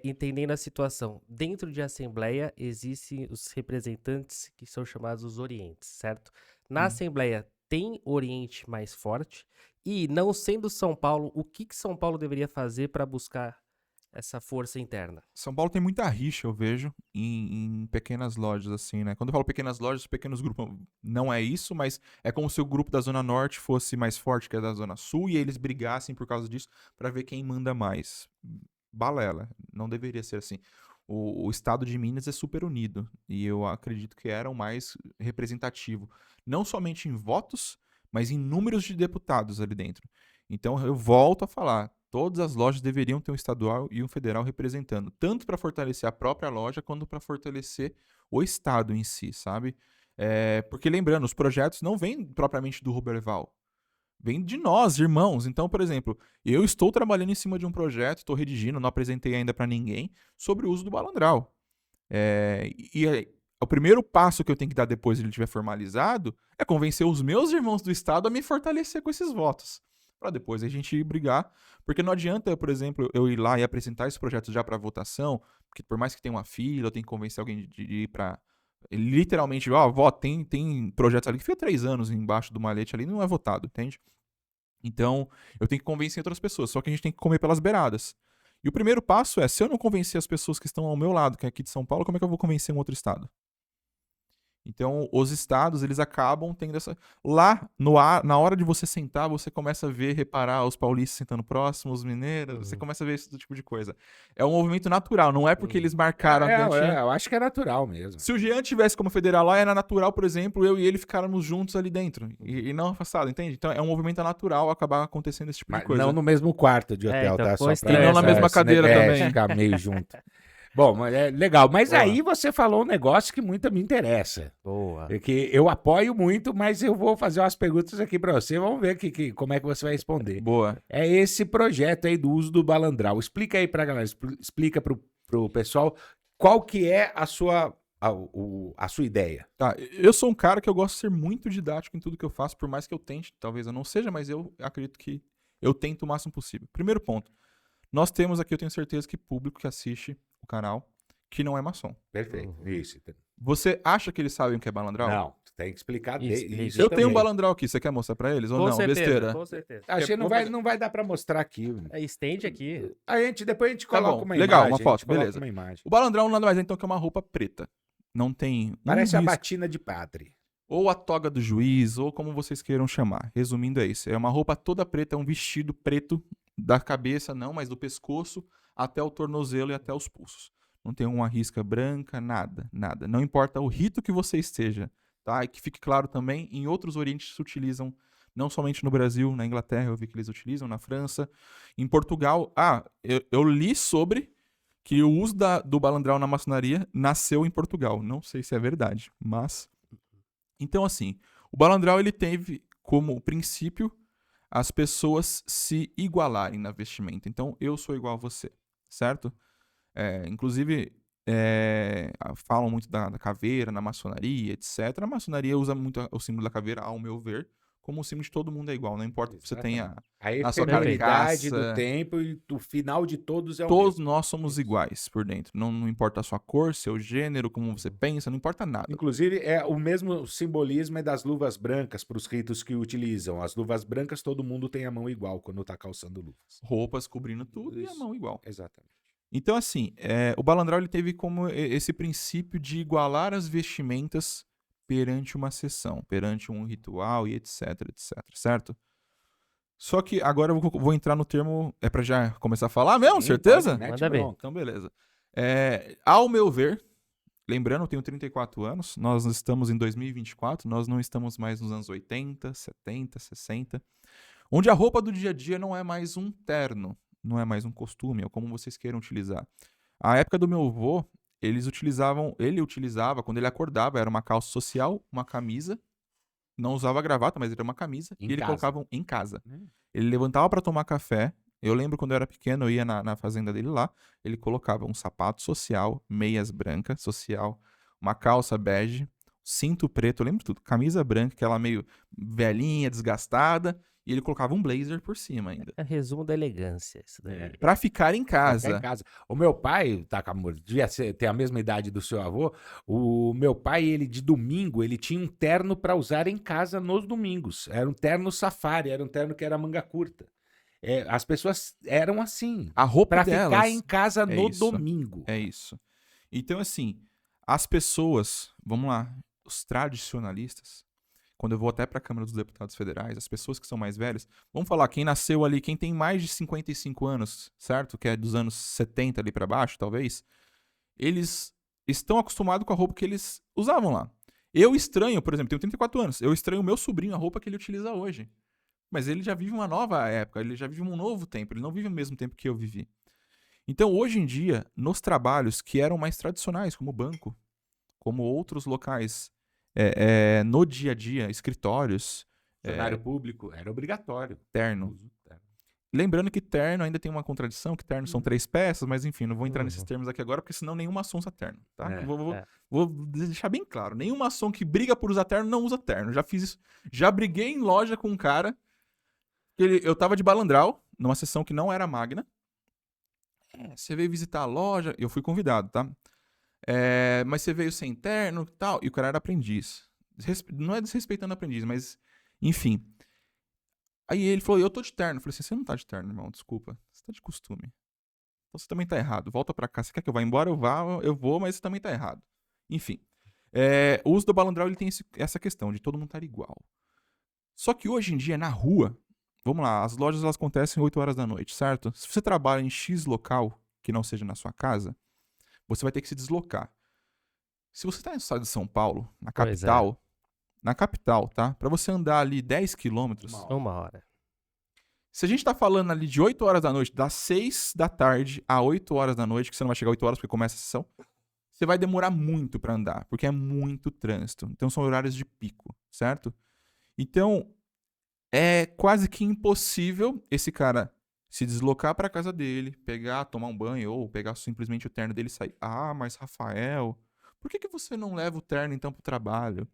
entendendo a situação, dentro de assembleia existem os representantes que são chamados os orientes, certo? Na assembleia tem oriente mais forte e, não sendo São Paulo, o que São Paulo deveria fazer para buscar essa força interna? São Paulo tem muita rixa, eu vejo, em pequenas lojas, assim, né? Quando eu falo pequenas lojas, pequenos grupos, não é isso, mas é como se o grupo da Zona Norte fosse mais forte que a da Zona Sul e eles brigassem por causa disso para ver quem manda mais. Balela, não deveria ser assim. O estado de Minas é super unido e eu acredito que era o mais representativo, não somente em votos, mas em números de deputados ali dentro. Então eu volto a falar, todas as lojas deveriam ter um estadual e um federal representando, tanto para fortalecer a própria loja, quanto para fortalecer o estado em si, sabe? Porque lembrando, os projetos não vêm propriamente do Ruberval, vem de nós, irmãos. Então, por exemplo, eu estou trabalhando em cima de um projeto, estou redigindo, não apresentei ainda para ninguém, sobre o uso do balandral. O primeiro passo que eu tenho que dar depois de ele estiver formalizado é convencer os meus irmãos do Estado a me fortalecer com esses votos. Para depois a gente ir brigar. Porque não adianta, por exemplo, eu ir lá e apresentar esse projeto já para votação, porque por mais que tenha uma fila, eu tenho que convencer alguém de ir para... Literalmente, tem projetos ali que fica 3 anos embaixo do malete ali e não é votado, entende? Então, eu tenho que convencer outras pessoas, só que a gente tem que comer pelas beiradas. E o primeiro passo é, se eu não convencer as pessoas que estão ao meu lado, que é aqui de São Paulo, como é que eu vou convencer um outro estado? Então, os estados, eles acabam tendo essa... Lá, na hora de você sentar, você começa a ver, reparar os paulistas sentando próximos, os mineiros, você começa a ver esse tipo de coisa. É um movimento natural, não é porque eles marcaram... eu acho que é natural mesmo. Se o Jean tivesse como federal lá, era natural, por exemplo, eu e ele ficáramos juntos ali dentro, e não afastado, entende? Então, é um movimento natural acabar acontecendo esse tipo de coisa. Não no mesmo quarto de hotel, então tá? ficou E não na mesma cadeira também. Ficar meio junto. Bom, mas é legal. Mas Boa. aí você falou um negócio que muito me interessa. Boa. É que eu apoio muito, mas eu vou fazer umas perguntas aqui pra você. Vamos ver como é que você vai responder. Boa. É esse projeto aí do uso do balandral. Explica aí pra galera, explica pro pessoal qual que é a sua ideia. Tá, eu sou um cara que eu gosto de ser muito didático em tudo que eu faço, por mais que eu tente, talvez eu não seja, mas eu acredito que eu tento o máximo possível. Primeiro ponto, nós temos aqui, eu tenho certeza que público que assiste o canal, que não é maçom. Perfeito, isso. Você acha que eles sabem o que é balandral? Não, tem que explicar Isso Eu tenho um também. balandral aqui, você quer mostrar pra eles ou Com não? certeza, Besteira. com certeza. Acho que não vai dar pra mostrar aqui. Estende aqui. Depois a gente Tá coloca bom, uma legal, imagem. uma foto, a gente coloca beleza. uma imagem. O balandral nada mais é então que é uma roupa preta. Não tem Parece a risco. batina de padre. Ou a toga do juiz, ou como vocês queiram chamar. Resumindo, é isso. É uma roupa toda preta, é um vestido preto da cabeça, não, mas do pescoço até o tornozelo e até os pulsos. Não tem uma risca branca, nada. Não importa o rito que você esteja, tá? E que fique claro também, em outros orientes se utilizam Não somente no Brasil, na Inglaterra eu vi que eles utilizam, na França. Em Portugal, eu li sobre que o uso do balandral na maçonaria nasceu em Portugal. Não sei se é verdade, mas... Então, assim, o balandral ele teve como princípio as pessoas se igualarem na vestimenta. Então, eu sou igual a você, certo? Inclusive, falam muito da caveira na maçonaria, etc. A maçonaria usa muito o símbolo da caveira, ao meu ver, como o símbolo de todo mundo é igual. Não importa o que você tenha A na sua efemeridade do carcaça. tempo e o final de todos é o Todos mesmo. nós somos iguais por dentro. Não importa a sua cor, seu gênero, como você pensa, não importa nada. Inclusive, é o mesmo simbolismo é das luvas brancas para os ritos que utilizam. As luvas brancas, todo mundo tem a mão igual quando tá calçando luvas. Roupas cobrindo tudo e a Isso. mão igual. Exatamente. Então, assim, o balandral ele teve como esse princípio de igualar as vestimentas perante uma sessão, perante um ritual e etc, etc, certo? Só que agora eu vou entrar no termo... É pra já começar a falar mesmo? Sim, Certeza? pode, mete Manda bem. bronca. Então, beleza. Ao meu ver, lembrando, eu tenho 34 anos, nós estamos em 2024, nós não estamos mais nos anos 80, 70, 60, onde a roupa do dia a dia não é mais um terno, não é mais um costume, ou como vocês queiram utilizar. A época do meu avô, ele utilizava, quando ele acordava, era uma calça social, uma camisa, não usava gravata, mas era uma camisa, Em e ele casa. colocava em casa. Ele levantava para tomar café. Eu lembro quando eu era pequeno, eu ia na fazenda dele lá. Ele colocava um sapato social, meias brancas, social, uma calça bege, cinto preto, eu lembro tudo. Camisa branca, aquela meio velhinha, desgastada. E ele colocava um blazer por cima ainda. É resumo da elegância, isso daí. Pra ficar em Pra ficar casa. em casa. O meu pai, tá, Camur, devia ter a mesma idade do seu avô. O meu pai, ele de domingo, ele tinha um terno para usar em casa nos domingos. Era um terno safari, era um terno que era manga curta. As pessoas eram assim, A roupa para delas. ficar em casa no isso. domingo. É isso. Então, assim, as pessoas, vamos lá, os tradicionalistas, quando eu vou até para a Câmara dos Deputados Federais, as pessoas que são mais velhas, vamos falar, quem nasceu ali, quem tem mais de 55 anos, certo? Que é dos anos 70 ali para baixo, talvez, eles estão acostumados com a roupa que eles usavam lá. Eu estranho, por exemplo, tenho 34 anos, eu estranho o meu sobrinho, a roupa que ele utiliza hoje. Mas ele já vive uma nova época, ele já vive um novo tempo, ele não vive o mesmo tempo que eu vivi. Então, hoje em dia, nos trabalhos que eram mais tradicionais, como banco, como outros locais, no dia a dia, escritórios, Funcionário público era obrigatório. terno. Uso terno. Lembrando que terno ainda tem uma contradição, que terno são 3 peças, mas enfim, não vou entrar nesses Uhum. termos aqui agora, porque senão nenhum maçom usa terno, tá? É, Vou deixar bem claro, nenhum maçom que briga por usar terno não usa terno. Já fiz isso, já briguei em loja com um cara, eu tava de balandral, numa sessão que não era magna. Você veio visitar a loja, eu fui convidado, tá? Mas você veio sem terno e tal, e o cara era aprendiz. Não é desrespeitando aprendiz, mas enfim. Aí ele falou, eu tô de terno. Eu falei assim, você não tá de terno, irmão, desculpa. Você tá de costume. Então você também tá errado. Volta pra cá. Você quer que eu vá embora? Eu vou, mas você também tá errado. Enfim. O uso do balandral, ele tem essa questão de todo mundo estar igual. Só que hoje em dia, na rua, vamos lá, as lojas elas acontecem 8 horas da noite, certo? Se você trabalha em X local, que não seja na sua casa, você vai ter que se deslocar. Se você tá no estado de São Paulo, na Pois é. capital, tá? Pra você andar ali 10 quilômetros, Uma hora. se a gente tá falando ali de 8 horas da noite, das 6 da tarde a 8 horas da noite, que você não vai chegar 8 horas porque começa a sessão, você vai demorar muito pra andar, porque é muito trânsito. Então são horários de pico, certo? Então é quase que impossível esse cara se deslocar pra casa dele, tomar um banho ou pegar simplesmente o terno dele e sair. Ah, mas Rafael, por que você não leva o terno então pro trabalho?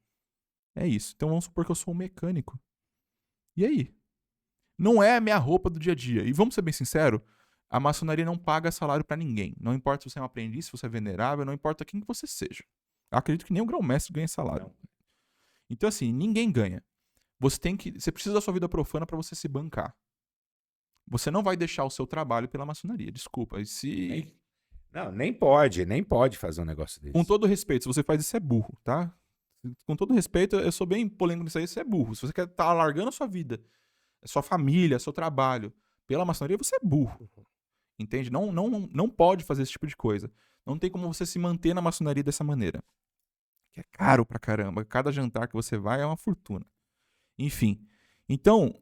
É isso. Então vamos supor que eu sou um mecânico. E aí? Não é a minha roupa do dia a dia. E vamos ser bem sinceros, a maçonaria não paga salário pra ninguém. Não importa se você é um aprendiz, se você é venerável, não importa quem que você seja. Eu acredito que nem o grão-mestre ganha salário. Não. Então assim, ninguém ganha. Você precisa da sua vida profana pra você se bancar. Você não vai deixar o seu trabalho pela maçonaria, desculpa. Nem pode fazer um negócio desse. Com todo respeito, se você faz isso é burro, tá? Com todo respeito, eu sou bem polêmico nisso aí, você é burro. Se você quer estar largando a sua vida, a sua família, seu trabalho pela maçonaria, você é burro. Entende? Não pode fazer esse tipo de coisa. Não tem como você se manter na maçonaria dessa maneira. Que é caro pra caramba. Cada jantar que você vai é uma fortuna. Enfim. Então,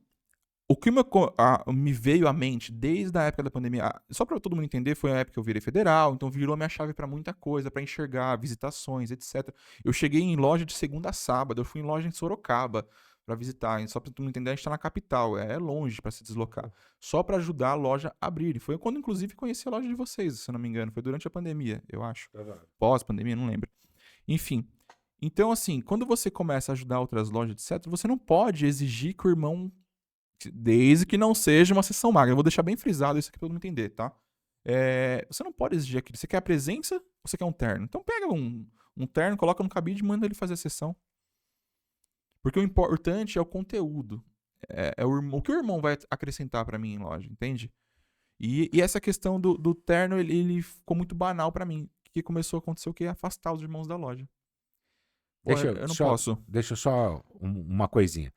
o que me veio à mente desde a época da pandemia, só para todo mundo entender, foi a época que eu virei federal, então virou minha chave para muita coisa, para enxergar visitações, etc. Eu cheguei em loja de segunda a sábado, eu fui em loja em Sorocaba para visitar, só para todo mundo entender, a gente está na capital, é longe para se deslocar, só para ajudar a loja a abrir. E foi quando, inclusive, conheci a loja de vocês, se eu não me engano, foi durante a pandemia, eu acho. Pós-pandemia, não lembro. Enfim, então assim, quando você começa a ajudar outras lojas, etc., você não pode exigir que o irmão, desde que não seja uma sessão magra. Eu vou deixar bem frisado isso aqui pra todo mundo entender, tá? Você não pode exigir aquilo. Você quer a presença ou você quer um terno? Então pega um terno, coloca no cabide e manda ele fazer a sessão. Porque o importante é o conteúdo. O que o irmão vai acrescentar pra mim em loja, entende? E essa questão do terno, ele ficou muito banal pra mim. Que começou a acontecer o quê? Afastar os irmãos da loja. Eu não posso. Deixa eu só uma coisinha.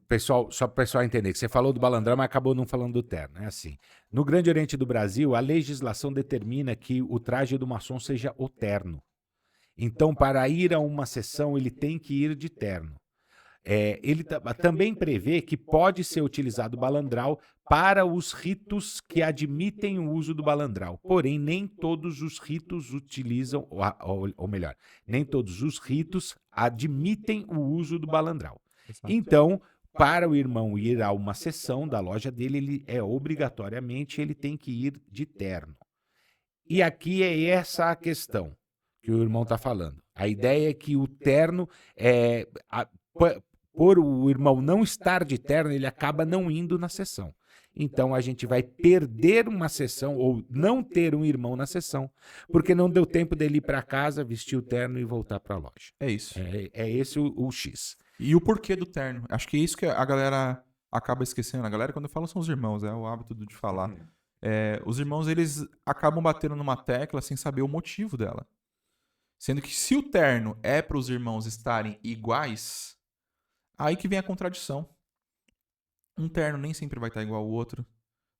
Pessoal, só para o pessoal entender, que você falou do balandrão, mas acabou não falando do terno. É assim. No Grande Oriente do Brasil, a legislação determina que o traje do maçom seja o terno. Então, para ir a uma sessão, ele tem que ir de terno. Ele também prevê que pode ser utilizado o balandral para os ritos que admitem o uso do balandral. Porém, nem todos os ritos utilizam, ou melhor, nem todos os ritos admitem o uso do balandral. Exato. Então, para o irmão ir a uma sessão da loja dele, obrigatoriamente ele tem que ir de terno. E aqui é essa a questão que o irmão está falando. A ideia é que o terno, por o irmão não estar de terno, ele acaba não indo na sessão. Então a gente vai perder uma sessão ou não ter um irmão na sessão, porque não deu tempo dele ir para casa, vestir o terno e voltar para a loja. É isso. É esse o X. E o porquê do terno? Acho que é isso que a galera acaba esquecendo. A galera, quando eu falo, são os irmãos, é o hábito de falar. Os irmãos, eles acabam batendo numa tecla sem saber o motivo dela. Sendo que se o terno é para os irmãos estarem iguais, aí que vem a contradição. Um terno nem sempre vai estar igual ao outro,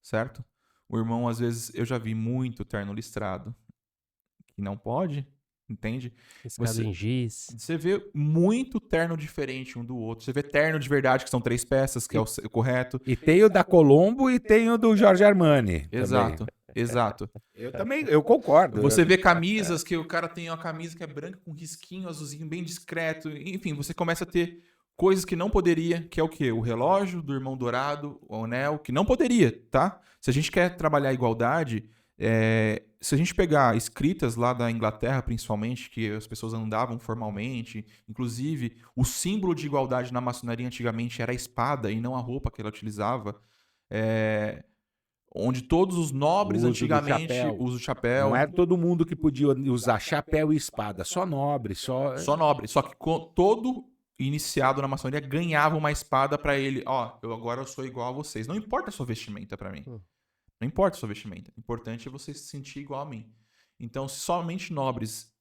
certo? O irmão, às vezes, eu já vi muito terno listrado que não pode, entende? Riscado em giz. Você vê muito terno diferente um do outro. Você vê terno de verdade, que são 3 peças, que é o correto. E tem o da Colombo e tem o do Jorge Armani. Exato, exato. Eu concordo. Você vê camisas que o cara tem uma camisa que é branca com risquinho azulzinho bem discreto. Enfim, você começa a ter coisas que não poderia, que é o quê? O relógio do irmão dourado, o anel, que não poderia, tá? Se a gente quer trabalhar a igualdade, se a gente pegar escritas lá da Inglaterra, principalmente, que as pessoas andavam formalmente, inclusive o símbolo de igualdade na maçonaria antigamente era a espada e não a roupa que ela utilizava, onde todos os nobres antigamente usam chapéu. Não era todo mundo que podia usar chapéu e espada, só nobre, só nobre. Só que todo iniciado na maçonaria ganhava uma espada pra ele. Agora eu sou igual a vocês. Não importa a sua vestimenta pra mim. Não importa a sua vestimenta. O importante é você se sentir igual a mim. Então, somente nobres...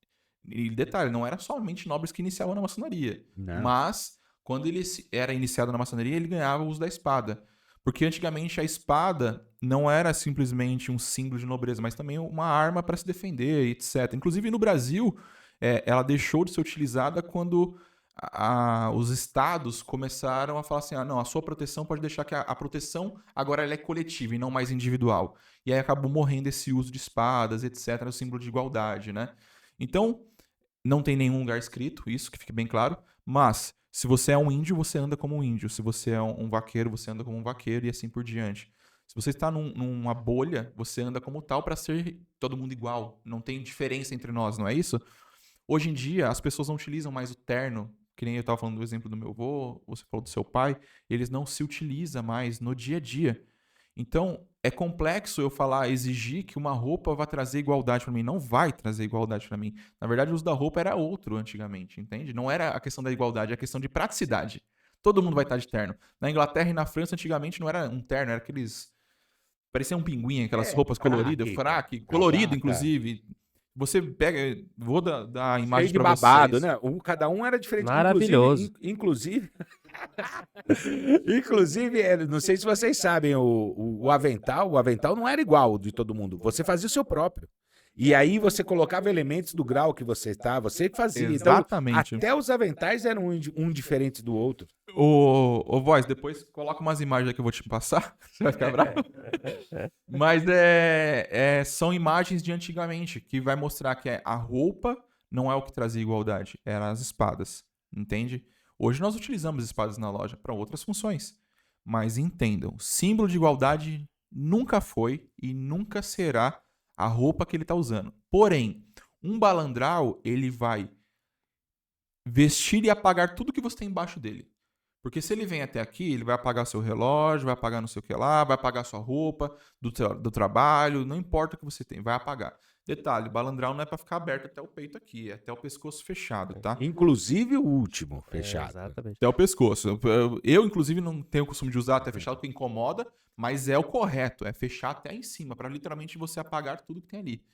E detalhe, não era somente nobres que iniciavam na maçonaria. Não. Mas, quando ele era iniciado na maçonaria, ele ganhava o uso da espada. Porque antigamente a espada não era simplesmente um símbolo de nobreza, mas também uma arma para se defender, etc. Inclusive, no Brasil, ela deixou de ser utilizada quando... os estados começaram a falar assim, não, a sua proteção pode deixar que a proteção agora ela é coletiva e não mais individual. E aí acabou morrendo esse uso de espadas, etc., o símbolo de igualdade, né? Então, não tem nenhum lugar escrito, isso que fique bem claro, mas se você é um índio, você anda como um índio. Se você é um vaqueiro, você anda como um vaqueiro e assim por diante. Se você está numa bolha, você anda como tal para ser todo mundo igual. Não tem diferença entre nós, não é isso? Hoje em dia, as pessoas não utilizam mais o terno, que nem eu estava falando do exemplo do meu avô, você falou do seu pai, eles não se utilizam mais no dia a dia. Então, é complexo eu exigir que uma roupa vá trazer igualdade para mim. Não vai trazer igualdade para mim. Na verdade, o uso da roupa era outro antigamente, entende? Não era a questão da igualdade, é a questão de praticidade. Todo mundo vai estar de terno. Na Inglaterra e na França, antigamente, não era um terno, era aqueles... Parecia um pinguim, aquelas roupas coloridas, fraque, colorido, inclusive... Você pega... Vou dar a imagem cheio de pra babado, vocês. né? Cada um era diferente. Maravilhoso. Inclusive, não sei se vocês sabem, o avental não era igual de todo mundo. Você fazia o seu próprio. E aí você colocava elementos do grau que você está, você que fazia. Exatamente. Então, até os aventais eram um diferente do outro. Ô, Voz, depois coloca umas imagens aí que eu vou te passar. Você vai ficar bravo. Mas são imagens de antigamente, que vai mostrar que a roupa não é o que trazia igualdade, eram as espadas. Entende? Hoje nós utilizamos espadas na loja para outras funções. Mas entendam, símbolo de igualdade nunca foi e nunca será a roupa que ele está usando. Porém, um balandral, ele vai vestir e apagar tudo que você tem embaixo dele. Porque se ele vem até aqui, ele vai apagar seu relógio, vai apagar não sei o que lá, vai apagar sua roupa do trabalho, não importa o que você tem, vai apagar. Detalhe, balandral não é para ficar aberto até o peito aqui, é até o pescoço fechado, tá? Inclusive o último fechado. Exatamente. Até o pescoço. Eu, inclusive, não tenho o costume de usar até fechado porque incomoda, mas é o correto, é fechar até em cima, para literalmente você apagar tudo que tem ali.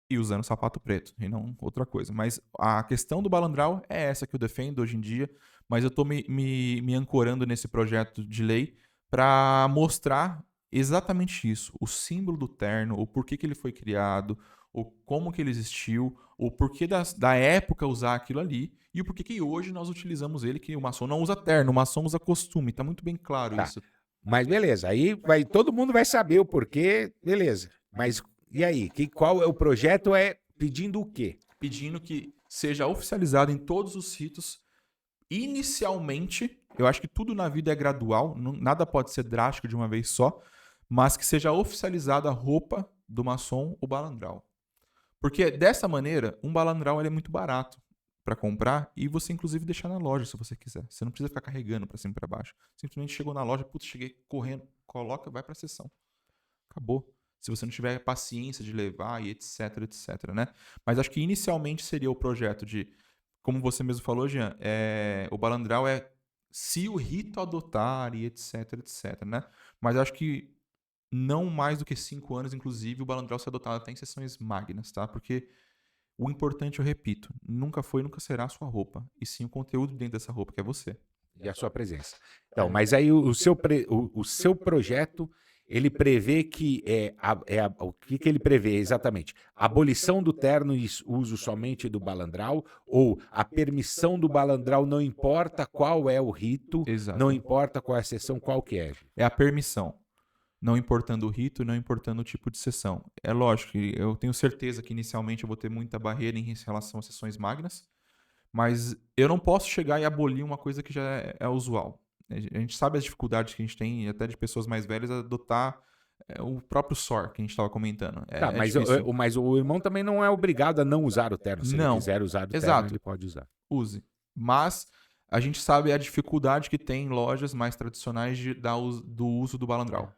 E usando sapato preto, e não outra coisa. Mas a questão do balandral é essa que eu defendo hoje em dia, mas eu tô me ancorando nesse projeto de lei para mostrar exatamente isso, o símbolo do terno, o porquê que ele foi criado, o como que ele existiu, o porquê da época usar aquilo ali e o porquê que hoje nós utilizamos ele, que o maçom não usa terno, o maçom usa costume, tá muito bem claro Tá. isso. Mas beleza, aí todo mundo vai saber o porquê, beleza. Mas e aí? Qual é o projeto? É pedindo o quê? Pedindo que seja oficializado em todos os ritos. Inicialmente, eu acho que tudo na vida é gradual, nada pode ser drástico de uma vez só, mas que seja oficializada a roupa do maçom, o balandral. Porque dessa maneira, um balandral ele é muito barato para comprar e você inclusive deixar na loja se você quiser. Você não precisa ficar carregando para cima e para baixo. Simplesmente chegou na loja, putz, cheguei correndo, coloca, vai para a sessão. Acabou. Se você não tiver paciência de levar e etc, etc, né? Mas acho que inicialmente seria o projeto de, como você mesmo falou, Jean, o balandral é se o rito adotar e etc, etc, né? Mas acho que não mais do que 5 anos, inclusive, o balandral ser adotado até em sessões magnas, tá? Porque o importante, eu repito, nunca foi e nunca será a sua roupa, e sim o conteúdo dentro dessa roupa, que é você. E a sua presença. Então, mas aí o seu projeto, ele prevê que o que ele prevê exatamente? Abolição do terno e uso somente do balandral, ou a permissão do balandral, não importa qual é o rito, Exato. não importa qual é a sessão, qual que é? É a permissão. Não importando o rito, não importando o tipo de sessão. É lógico que eu tenho certeza que inicialmente eu vou ter muita barreira em relação às sessões magnas, mas eu não posso chegar e abolir uma coisa que já é usual. A gente sabe as dificuldades que a gente tem, até de pessoas mais velhas, a adotar o próprio SOR que a gente estava comentando. Tá, mas o irmão também não é obrigado a não usar o terno. Se ele quiser usar o terno, exato. ele pode usar. Use. Mas a gente sabe a dificuldade que tem em lojas mais tradicionais do uso do balandral.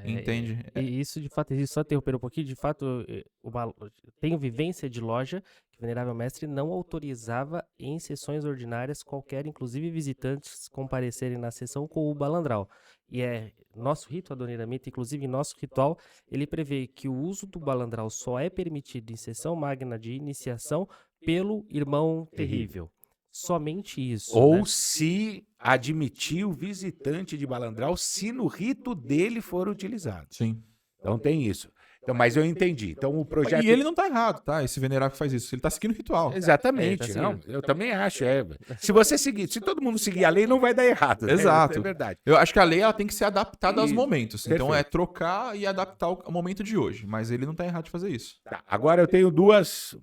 Entende? E isso, de fato, só interromper um pouquinho, de fato, tenho vivência de loja que o Venerável Mestre não autorizava em sessões ordinárias qualquer, inclusive visitantes, comparecerem na sessão com o balandral. E nosso rito adoniramento, inclusive nosso ritual, ele prevê que o uso do balandral só é permitido em sessão magna de iniciação pelo irmão terrível. Somente isso. Ou né? se admitir o visitante de balandral, se no rito dele for utilizado. Sim. Então tem isso. Então, mas eu entendi. Então o projeto... E ele não tá errado, tá? Esse venerável que faz isso. Ele tá seguindo o ritual. Exatamente. tá Não, seguindo. eu também acho. Se todo mundo seguir a lei, não vai dar errado. Né? Exato. É verdade. Eu acho que a lei ela tem que ser adaptada aos Isso. momentos. Então Perfeito. é trocar e adaptar ao momento de hoje. Mas ele não tá errado de fazer isso. Tá, agora eu tenho duas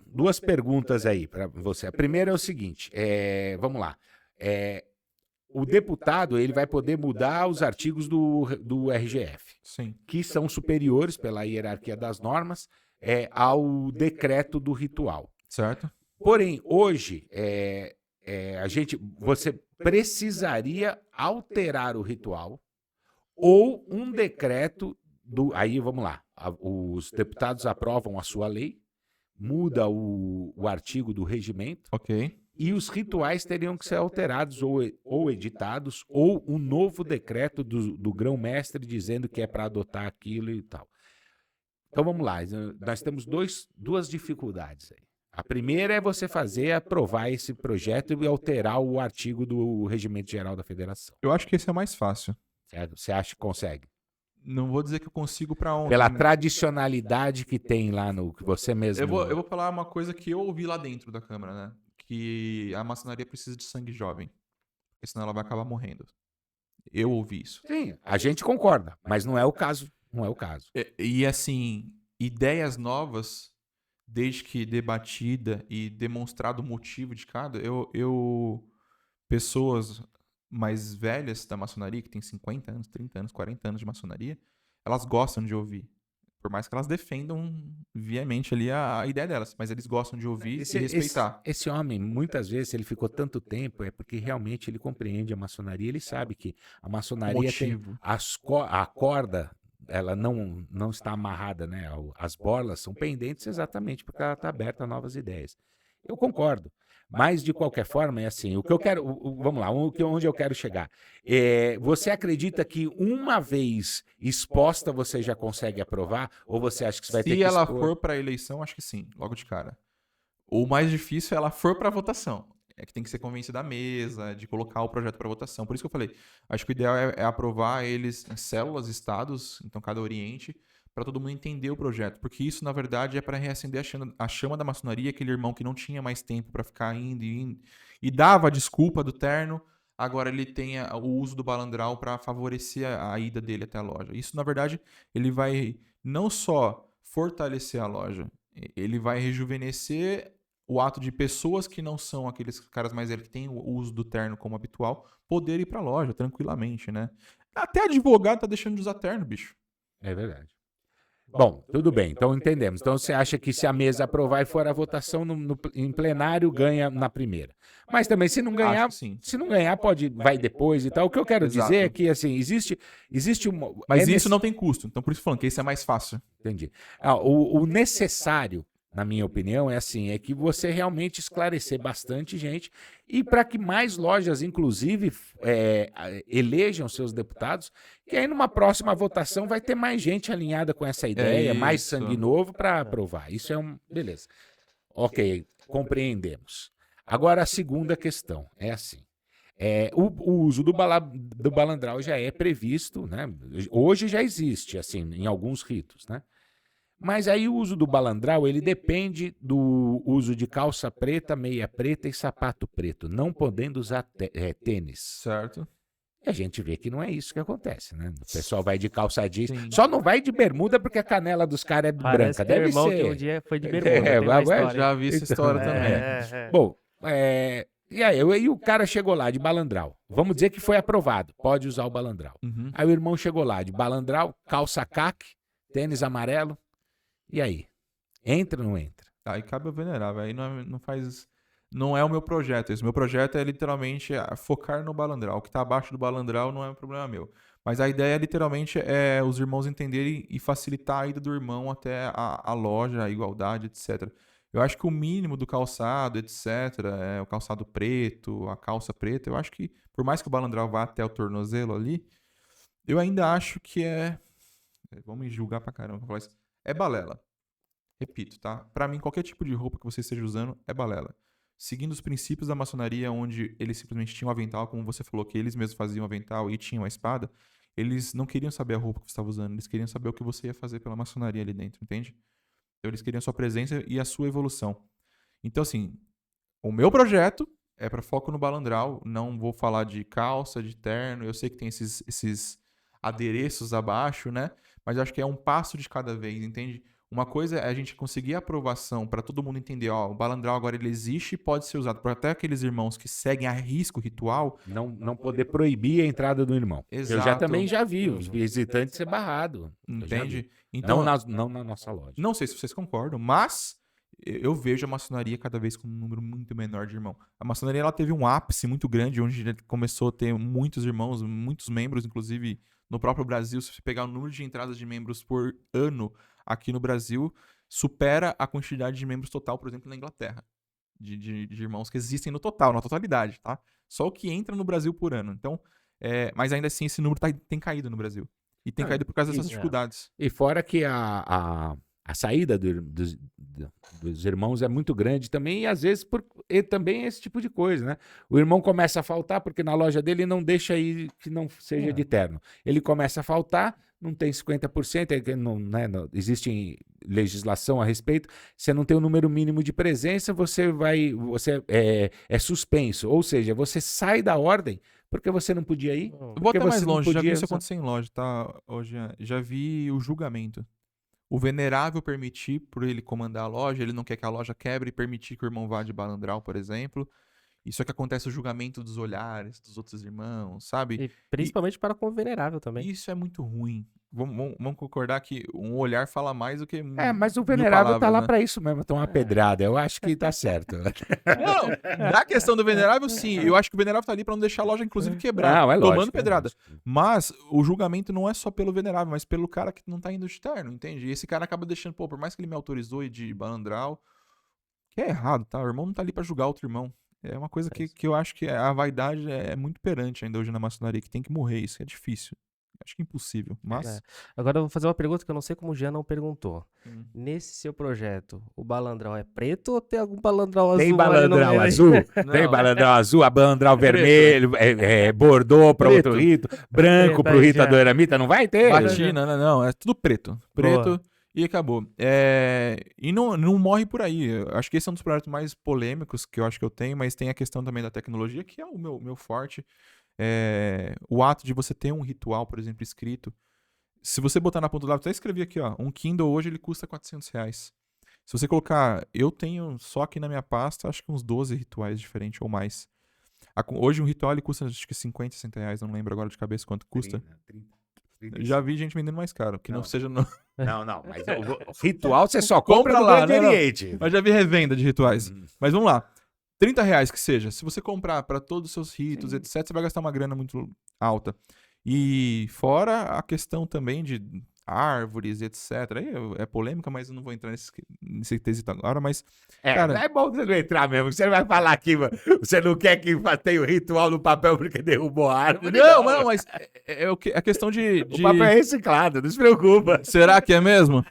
perguntas aí para você. A primeira é o seguinte, vamos lá. O deputado ele vai poder mudar os artigos do RGF, Sim. que são superiores pela hierarquia das normas ao decreto do ritual. Certo? Porém, hoje, você precisaria alterar o ritual ou um decreto aí vamos lá, os deputados aprovam a sua lei, muda o artigo do regimento Ok. e os rituais teriam que ser alterados ou editados, ou um novo decreto do grão-mestre dizendo que é para adotar aquilo e tal. Então vamos lá, nós temos duas dificuldades aí. A primeira é você aprovar esse projeto e alterar o artigo do Regimento Geral da Federação. Eu acho que esse é mais fácil. Certo? Você acha que consegue? Não vou dizer que eu consigo para ontem. Pela né? tradicionalidade que tem lá no que você mesmo... Eu vou falar uma coisa que eu ouvi lá dentro da Câmara, né? Que a maçonaria precisa de sangue jovem. Porque senão ela vai acabar morrendo. Eu ouvi isso. Sim, a gente concorda, mas não é o caso. Não é o caso. E assim, ideias novas, desde que debatida e demonstrado o motivo de cada, pessoas mais velhas da maçonaria, que tem 50 anos, 30 anos, 40 anos de maçonaria, elas gostam de ouvir. Por mais que elas defendam veemente ali a ideia delas, mas eles gostam de ouvir e respeitar. Esse homem, muitas vezes, ele ficou tanto tempo, é porque realmente ele compreende a maçonaria, ele sabe que a maçonaria tem Motivo. a corda, ela não está amarrada, né? As borlas são pendentes exatamente porque ela está aberta a novas ideias. Eu concordo. Mas, de qualquer forma, é assim, o que eu quero, vamos lá, onde eu quero chegar. Você acredita que uma vez exposta você já consegue aprovar? Ou você acha que você vai ter Se que ela expor? for para eleição, acho que sim, logo de cara. O mais difícil é ela for para votação. É que tem que ser convencida da mesa, de colocar o projeto para votação. Por isso que eu falei, acho que o ideal é aprovar eles em células, estados, então cada oriente, para todo mundo entender o projeto. Porque isso, na verdade, é para reacender a chama da maçonaria, aquele irmão que não tinha mais tempo para ficar indo e indo, e dava a desculpa do terno, agora ele tem o uso do balandral para favorecer a ida dele até a loja. Isso, na verdade, ele vai não só fortalecer a loja, ele vai rejuvenescer o ato de pessoas que não são aqueles caras mais velhos que têm o uso do terno como habitual, poder ir pra loja tranquilamente, né? Até advogado tá deixando de usar terno, bicho. É verdade. Bom, tudo bem, então entendemos. Então você acha que se a mesa aprovar e for a votação em plenário, ganha na primeira. Mas também se não ganhar, Acho que sim. se não ganhar, vai depois e tal. O que eu quero Exato. dizer é que assim, existe uma. Mas isso não tem custo, então por isso falando que esse é mais fácil. Entendi. O necessário, na minha opinião, é assim, é que você realmente esclarecer bastante gente e para que mais lojas, inclusive, elejam seus deputados, que aí numa próxima votação vai ter mais gente alinhada com essa ideia, mais isso. sangue novo para aprovar. Isso é beleza. Ok, compreendemos. Agora a segunda questão é assim. O uso do balandral já é previsto, né? Hoje já existe, assim, em alguns ritos, né? Mas aí o uso do balandral, ele depende do uso de calça preta, meia preta e sapato preto, não podendo usar tênis. Certo. E a gente vê que não é isso que acontece, né? O pessoal vai de calça jeans, Sim. só não vai de bermuda porque a canela dos caras é Parece branca, que meu deve irmão ser. que um dia foi de bermuda. É, tem uma vai, história. Já vi essa história Então, também. Bom, e aí o cara chegou lá de balandral. Vamos dizer que foi aprovado, pode usar o balandral. Uhum. Aí o irmão chegou lá de balandral, calça caque, tênis amarelo. E aí? Entra ou não entra? Aí cabe ao venerável. Aí não faz. Não é o meu projeto. Esse meu projeto é literalmente focar no balandral. O que está abaixo do balandral não é um problema meu. Mas a ideia literalmente é os irmãos entenderem e facilitar a ida do irmão até a loja, a igualdade, etc. Eu acho que o mínimo do calçado, etc., o calçado preto, a calça preta, eu acho que, por mais que o balandral vá até o tornozelo ali, eu ainda acho que vamos me julgar pra caramba pra falar isso. É balela. Repito, tá? Pra mim, qualquer tipo de roupa que você esteja usando é balela. Seguindo os princípios da maçonaria, onde eles simplesmente tinham um avental, como você falou, que eles mesmos faziam um avental e tinham a espada, eles não queriam saber a roupa que você estava usando, eles queriam saber o que você ia fazer pela maçonaria ali dentro, entende? Então eles queriam a sua presença e a sua evolução. Então, assim, o meu projeto é para foco no balandral, não vou falar de calça, de terno, eu sei que tem esses adereços abaixo, né? Mas eu acho que é um passo de cada vez, entende? Uma coisa é a gente conseguir a aprovação para todo mundo entender, ó, o balandral agora ele existe e pode ser usado por até aqueles irmãos que seguem a risco o ritual. Não poder proibir a entrada do irmão. Eu Exato. também já vi os visitantes ser barrado. Eu já Entende? vi. Então, Não na nossa loja. não sei se vocês concordam, mas eu vejo a maçonaria cada vez com um número muito menor de irmãos. A maçonaria ela teve um ápice muito grande, onde começou a ter muitos irmãos, muitos membros, inclusive no próprio Brasil. Se você pegar o número de entradas de membros por ano aqui no Brasil, supera a quantidade de membros total, por exemplo, na Inglaterra. De irmãos que existem no total, na totalidade, tá? Só o que entra no Brasil por ano. Então, mas ainda assim, esse número tem caído no Brasil. E tem caído por causa dessas dificuldades. E fora que a saída dos irmãos é muito grande também, e às vezes e também esse tipo de coisa, né? O irmão começa a faltar porque na loja dele não deixa aí que não seja de terno. Ele começa a faltar, não tem 50%, existe legislação a respeito, você não tem o número mínimo de presença, você é suspenso, ou seja, você sai da ordem porque você não podia ir. Eu vou até mais longe, já vi isso podia- acontecer em loja, tá? Hoje já vi o julgamento. O venerável permitir, por ele comandar a loja, ele não quer que a loja quebre e permitir que o irmão vá de balandral, por exemplo. Isso é que acontece o julgamento dos olhares dos outros irmãos, sabe? E principalmente para com o venerável também. Isso é muito ruim. Vamos concordar que um olhar fala mais do que Mas o mil venerável tá palavras, lá né? pra isso mesmo, tomar uma pedrada. Eu acho que tá certo. Não, na questão do venerável, sim. Eu acho que o venerável tá ali pra não deixar a loja, inclusive, quebrar, Não, é tomando lógico, pedrada. é lógico. Mas o julgamento não é só pelo venerável, mas pelo cara que não tá indo de terno, entende? E esse cara acaba deixando, pô, por mais que ele me autorizou ir de balandral, que é errado, tá? O irmão não tá ali pra julgar outro irmão. É uma coisa que eu acho que a vaidade é muito perante ainda hoje na maçonaria, que tem que morrer. Isso é difícil. Acho que é impossível. Mas. É. Agora eu vou fazer uma pergunta que eu não sei como o Jean não perguntou. Hum. Nesse seu projeto, o balandral é preto ou tem algum balandral azul? Tem ali no balandral meio? azul, Não. tem balandral azul, a balandral vermelho, bordô para Preto. outro rito, branco Preto, pro aí rito já. do Eremita, não vai ter? Batina, não, é tudo preto. Preto e acabou. E não morre por aí. Eu acho que esse é um dos projetos mais polêmicos que eu acho que eu tenho, mas tem a questão também da tecnologia, que é o meu forte. O ato de você ter um ritual, por exemplo, escrito. Se você botar na ponta do lápis, até escrevi aqui, ó, um Kindle hoje ele custa R$400. Se você colocar, eu tenho só aqui na minha pasta, acho que uns 12 rituais diferentes ou mais. Hoje um ritual ele custa acho que 50, 60 reais, não lembro agora de cabeça quanto custa. 30. Já vi gente vendendo mais caro, que não seja no... Não, mas o ritual você só compra Compra no lá, Grande não. Oriente. Mas já vi revenda de rituais. Mas vamos lá. R$30 que seja. Se você comprar para todos os seus ritos, etc., você vai gastar uma grana muito alta. E fora a questão também de árvores, etc. Aí é polêmica, mas eu não vou entrar nesse quesito agora, mas... cara, É bom você não entrar mesmo. Você vai falar aqui, mano, você não quer que tenha o ritual no papel porque derrubou a árvore. Não, mas a questão de... O papel é reciclado, não se preocupa. Será que é mesmo?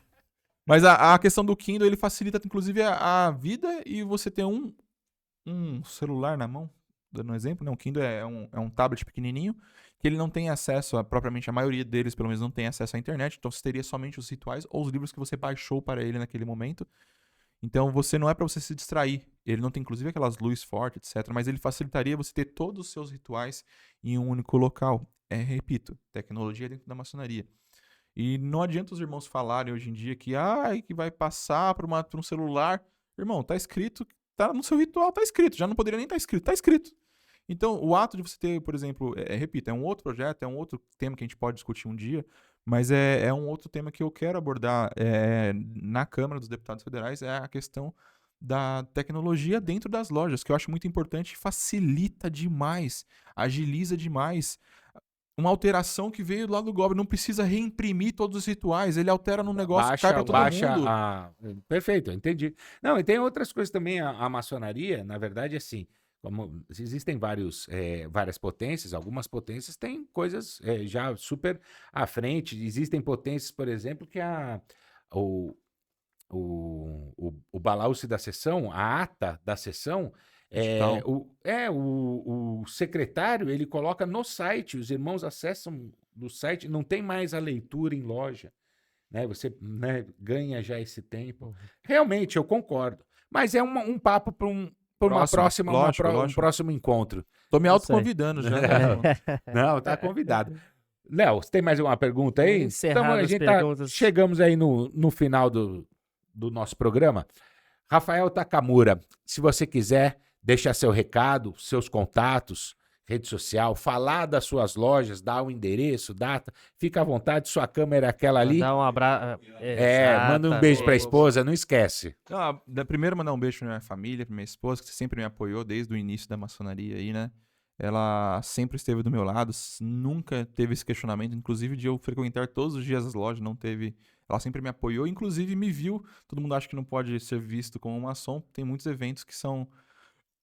Mas a questão do Kindle, ele facilita, inclusive, a vida e você ter um celular na mão, dando um exemplo, né? Um Kindle é um tablet pequenininho, que ele não tem acesso, propriamente, a maioria deles, pelo menos, não tem acesso à internet, então você teria somente os rituais ou os livros que você baixou para ele naquele momento. Então, não é para você se distrair. Ele não tem, inclusive, aquelas luzes fortes, etc., mas ele facilitaria você ter todos os seus rituais em um único local. Repito, tecnologia dentro da maçonaria. E não adianta os irmãos falarem hoje em dia que vai passar para um celular. Irmão, tá escrito, tá no seu ritual, tá escrito. Já não poderia nem estar escrito, tá escrito. Então, o ato de você ter, por exemplo, repito, é um outro projeto, é um outro tema que a gente pode discutir um dia, mas é um outro tema que eu quero abordar na Câmara dos Deputados Federais, é a questão da tecnologia dentro das lojas, que eu acho muito importante, facilita demais, agiliza demais. Uma alteração que veio lá do Goblin, não precisa reimprimir todos os rituais, ele altera no negócio, cai pra todo mundo. Perfeito, eu entendi. Não, e tem outras coisas também, a maçonaria, na verdade, assim, como existem várias potências, algumas potências têm coisas já super à frente, existem potências, por exemplo, que o balauce da sessão, a ata da sessão, o secretário, ele coloca no site, os irmãos acessam do site, não tem mais a leitura em loja, né? Você, né, ganha já esse tempo. Realmente, eu concordo. Mas é um papo para um próximo encontro. Tô me autoconvidando já. Não, tá convidado. Léo, você tem mais uma pergunta aí? Encerradas as perguntas. Chegamos aí no final do nosso programa. Rafael Takamura, se você quiser deixar seu recado, seus contatos, rede social, falar das suas lojas, dar o endereço, data, fica à vontade, sua câmera é aquela ali. Dá um abraço. Manda um beijo pra esposa, não esquece. Primeiro mandar um beijo pra minha família, pra minha esposa, que sempre me apoiou desde o início da maçonaria aí, né? Ela sempre esteve do meu lado, nunca teve esse questionamento, inclusive de eu frequentar todos os dias as lojas, não teve... Ela sempre me apoiou, inclusive me viu. Todo mundo acha que não pode ser visto como um maçom, tem muitos eventos que são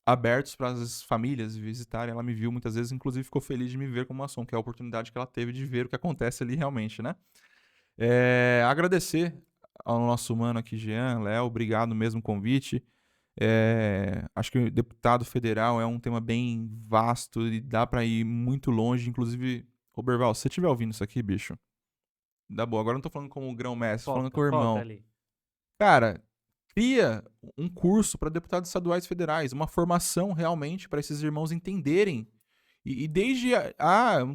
abertos para as famílias visitarem. Ela me viu muitas vezes, inclusive ficou feliz de me ver como maçom, que é a oportunidade que ela teve de ver o que acontece ali realmente, né? Agradecer ao nosso mano aqui, Jean, Léo, obrigado mesmo o convite. Acho que o deputado federal é um tema bem vasto e dá pra ir muito longe. Inclusive, ô Berval, se você estiver ouvindo isso aqui, bicho, dá boa. Agora eu não tô falando como o grão-mestre, tô falando com o irmão. ali. Cara, cria um curso para deputados estaduais e federais, uma formação realmente para esses irmãos entenderem. E desde.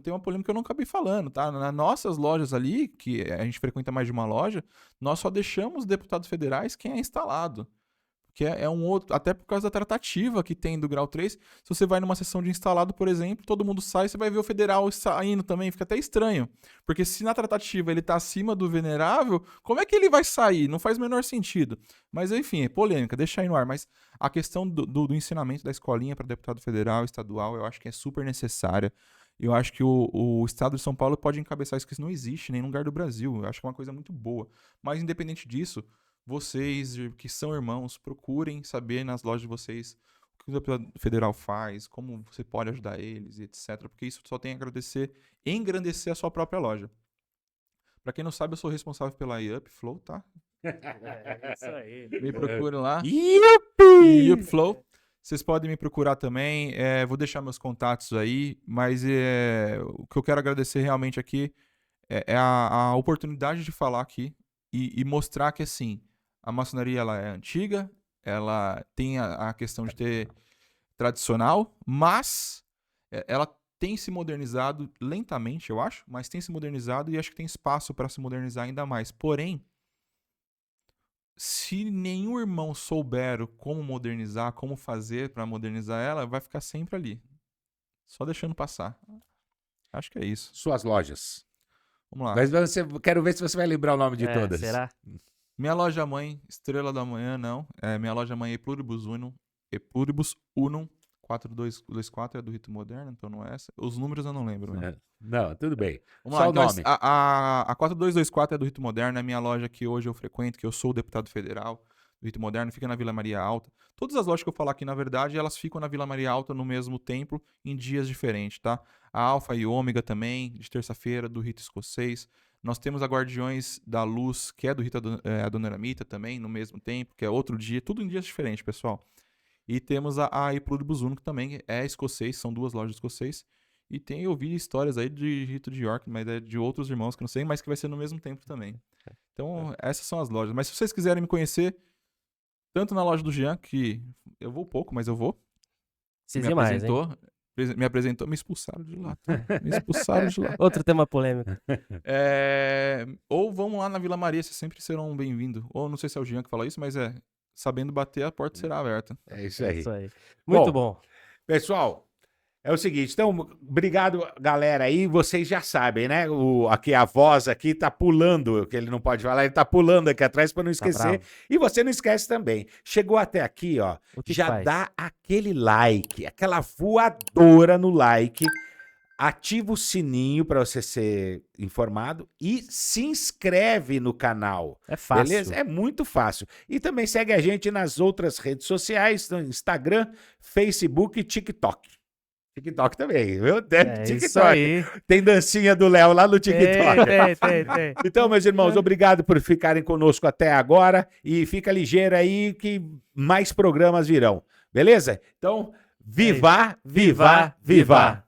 Tem uma polêmica que eu não acabei falando, tá? Nas nossas lojas ali, que a gente frequenta mais de uma loja, nós só deixamos deputados federais quem é instalado. Que é um outro, até por causa da tratativa que tem do grau 3. Se você vai numa sessão de instalado, por exemplo, todo mundo sai, você vai ver o federal saindo também, fica até estranho. Porque se na tratativa ele tá acima do venerável, como é que ele vai sair? Não faz o menor sentido. Mas enfim, é polêmica, deixa aí no ar. Mas a questão do ensinamento da escolinha para deputado federal e estadual, eu acho que é super necessária. Eu acho que o estado de São Paulo pode encabeçar isso, que isso não existe em nenhum lugar do Brasil. Eu acho que é uma coisa muito boa. Mas independente disso, vocês que são irmãos, procurem saber nas lojas de vocês o que o deputado federal faz, como você pode ajudar eles, etc. Porque isso só tem a agradecer, engrandecer a sua própria loja. Pra quem não sabe, eu sou responsável pela IUP Flow, tá? É isso aí. Me procurem lá. Yupi! IUP Flow. Vocês podem me procurar também. Vou deixar meus contatos aí, mas o que eu quero agradecer realmente aqui é a oportunidade de falar aqui e mostrar que, assim, a maçonaria ela é antiga, ela tem a questão de ter tradicional, mas ela tem se modernizado lentamente, eu acho, mas tem se modernizado e acho que tem espaço para se modernizar ainda mais. Porém, se nenhum irmão souber como modernizar, como fazer para modernizar ela, vai ficar sempre ali, só deixando passar. Acho que é isso. Suas lojas. Vamos lá. Mas quero ver se você vai lembrar o nome de todas. Será? Minha loja mãe, Estrela da Manhã, não. Minha loja mãe é Pluribus Unum 4224, é do Rito Moderno, então não é essa. Os números eu não lembro, né? Não, tudo bem. Vamos Só lá, o então nome. a 4224 é do Rito Moderno, é a minha loja que hoje eu frequento, que eu sou o deputado federal do Rito Moderno, fica na Vila Maria Alta. Todas as lojas que eu falar aqui, na verdade, elas ficam na Vila Maria Alta no mesmo templo, em dias diferentes, tá? A Alfa e Ômega também, de terça-feira, do Rito Escocês. Nós temos a Guardiões da Luz, que é do Rito Adoniramita também, no mesmo tempo, que é outro dia, tudo em dias diferentes, pessoal. E temos a Pluribus Unum, que também é escocês, são duas lojas escocês. E eu ouvi histórias aí de Rito de York, mas é de outros irmãos que eu não sei, mas que vai ser no mesmo tempo também. Então, essas são as lojas. Mas se vocês quiserem me conhecer, tanto na loja do Jean, que eu vou pouco, mas eu vou. Precisa mais, hein? Me apresentou, me expulsaram de lá. Me expulsaram de lá. Outro tema polêmico. Ou vamos lá na Vila Maria, vocês sempre serão bem-vindos. Ou não sei se é o Jean que fala isso, mas sabendo bater, a porta será aberta. É isso aí. Isso aí. Muito bom. Pessoal, é o seguinte, então, obrigado, galera, aí, vocês já sabem, né, aqui a voz aqui tá pulando, que ele não pode falar, ele tá pulando aqui atrás para não esquecer, e você não esquece também, chegou até aqui, ó, já dá aquele like, aquela voadora no like, ativa o sininho para você ser informado e se inscreve no canal. É fácil. Beleza? É muito fácil. E também segue a gente nas outras redes sociais, no Instagram, Facebook e TikTok. TikTok também, viu? TikTok. Isso aí. Tem dancinha do Léo lá no TikTok. Tem. Então, meus irmãos, obrigado por ficarem conosco até agora e fica ligeiro aí que mais programas virão. Beleza? Então, viva, viva, viva!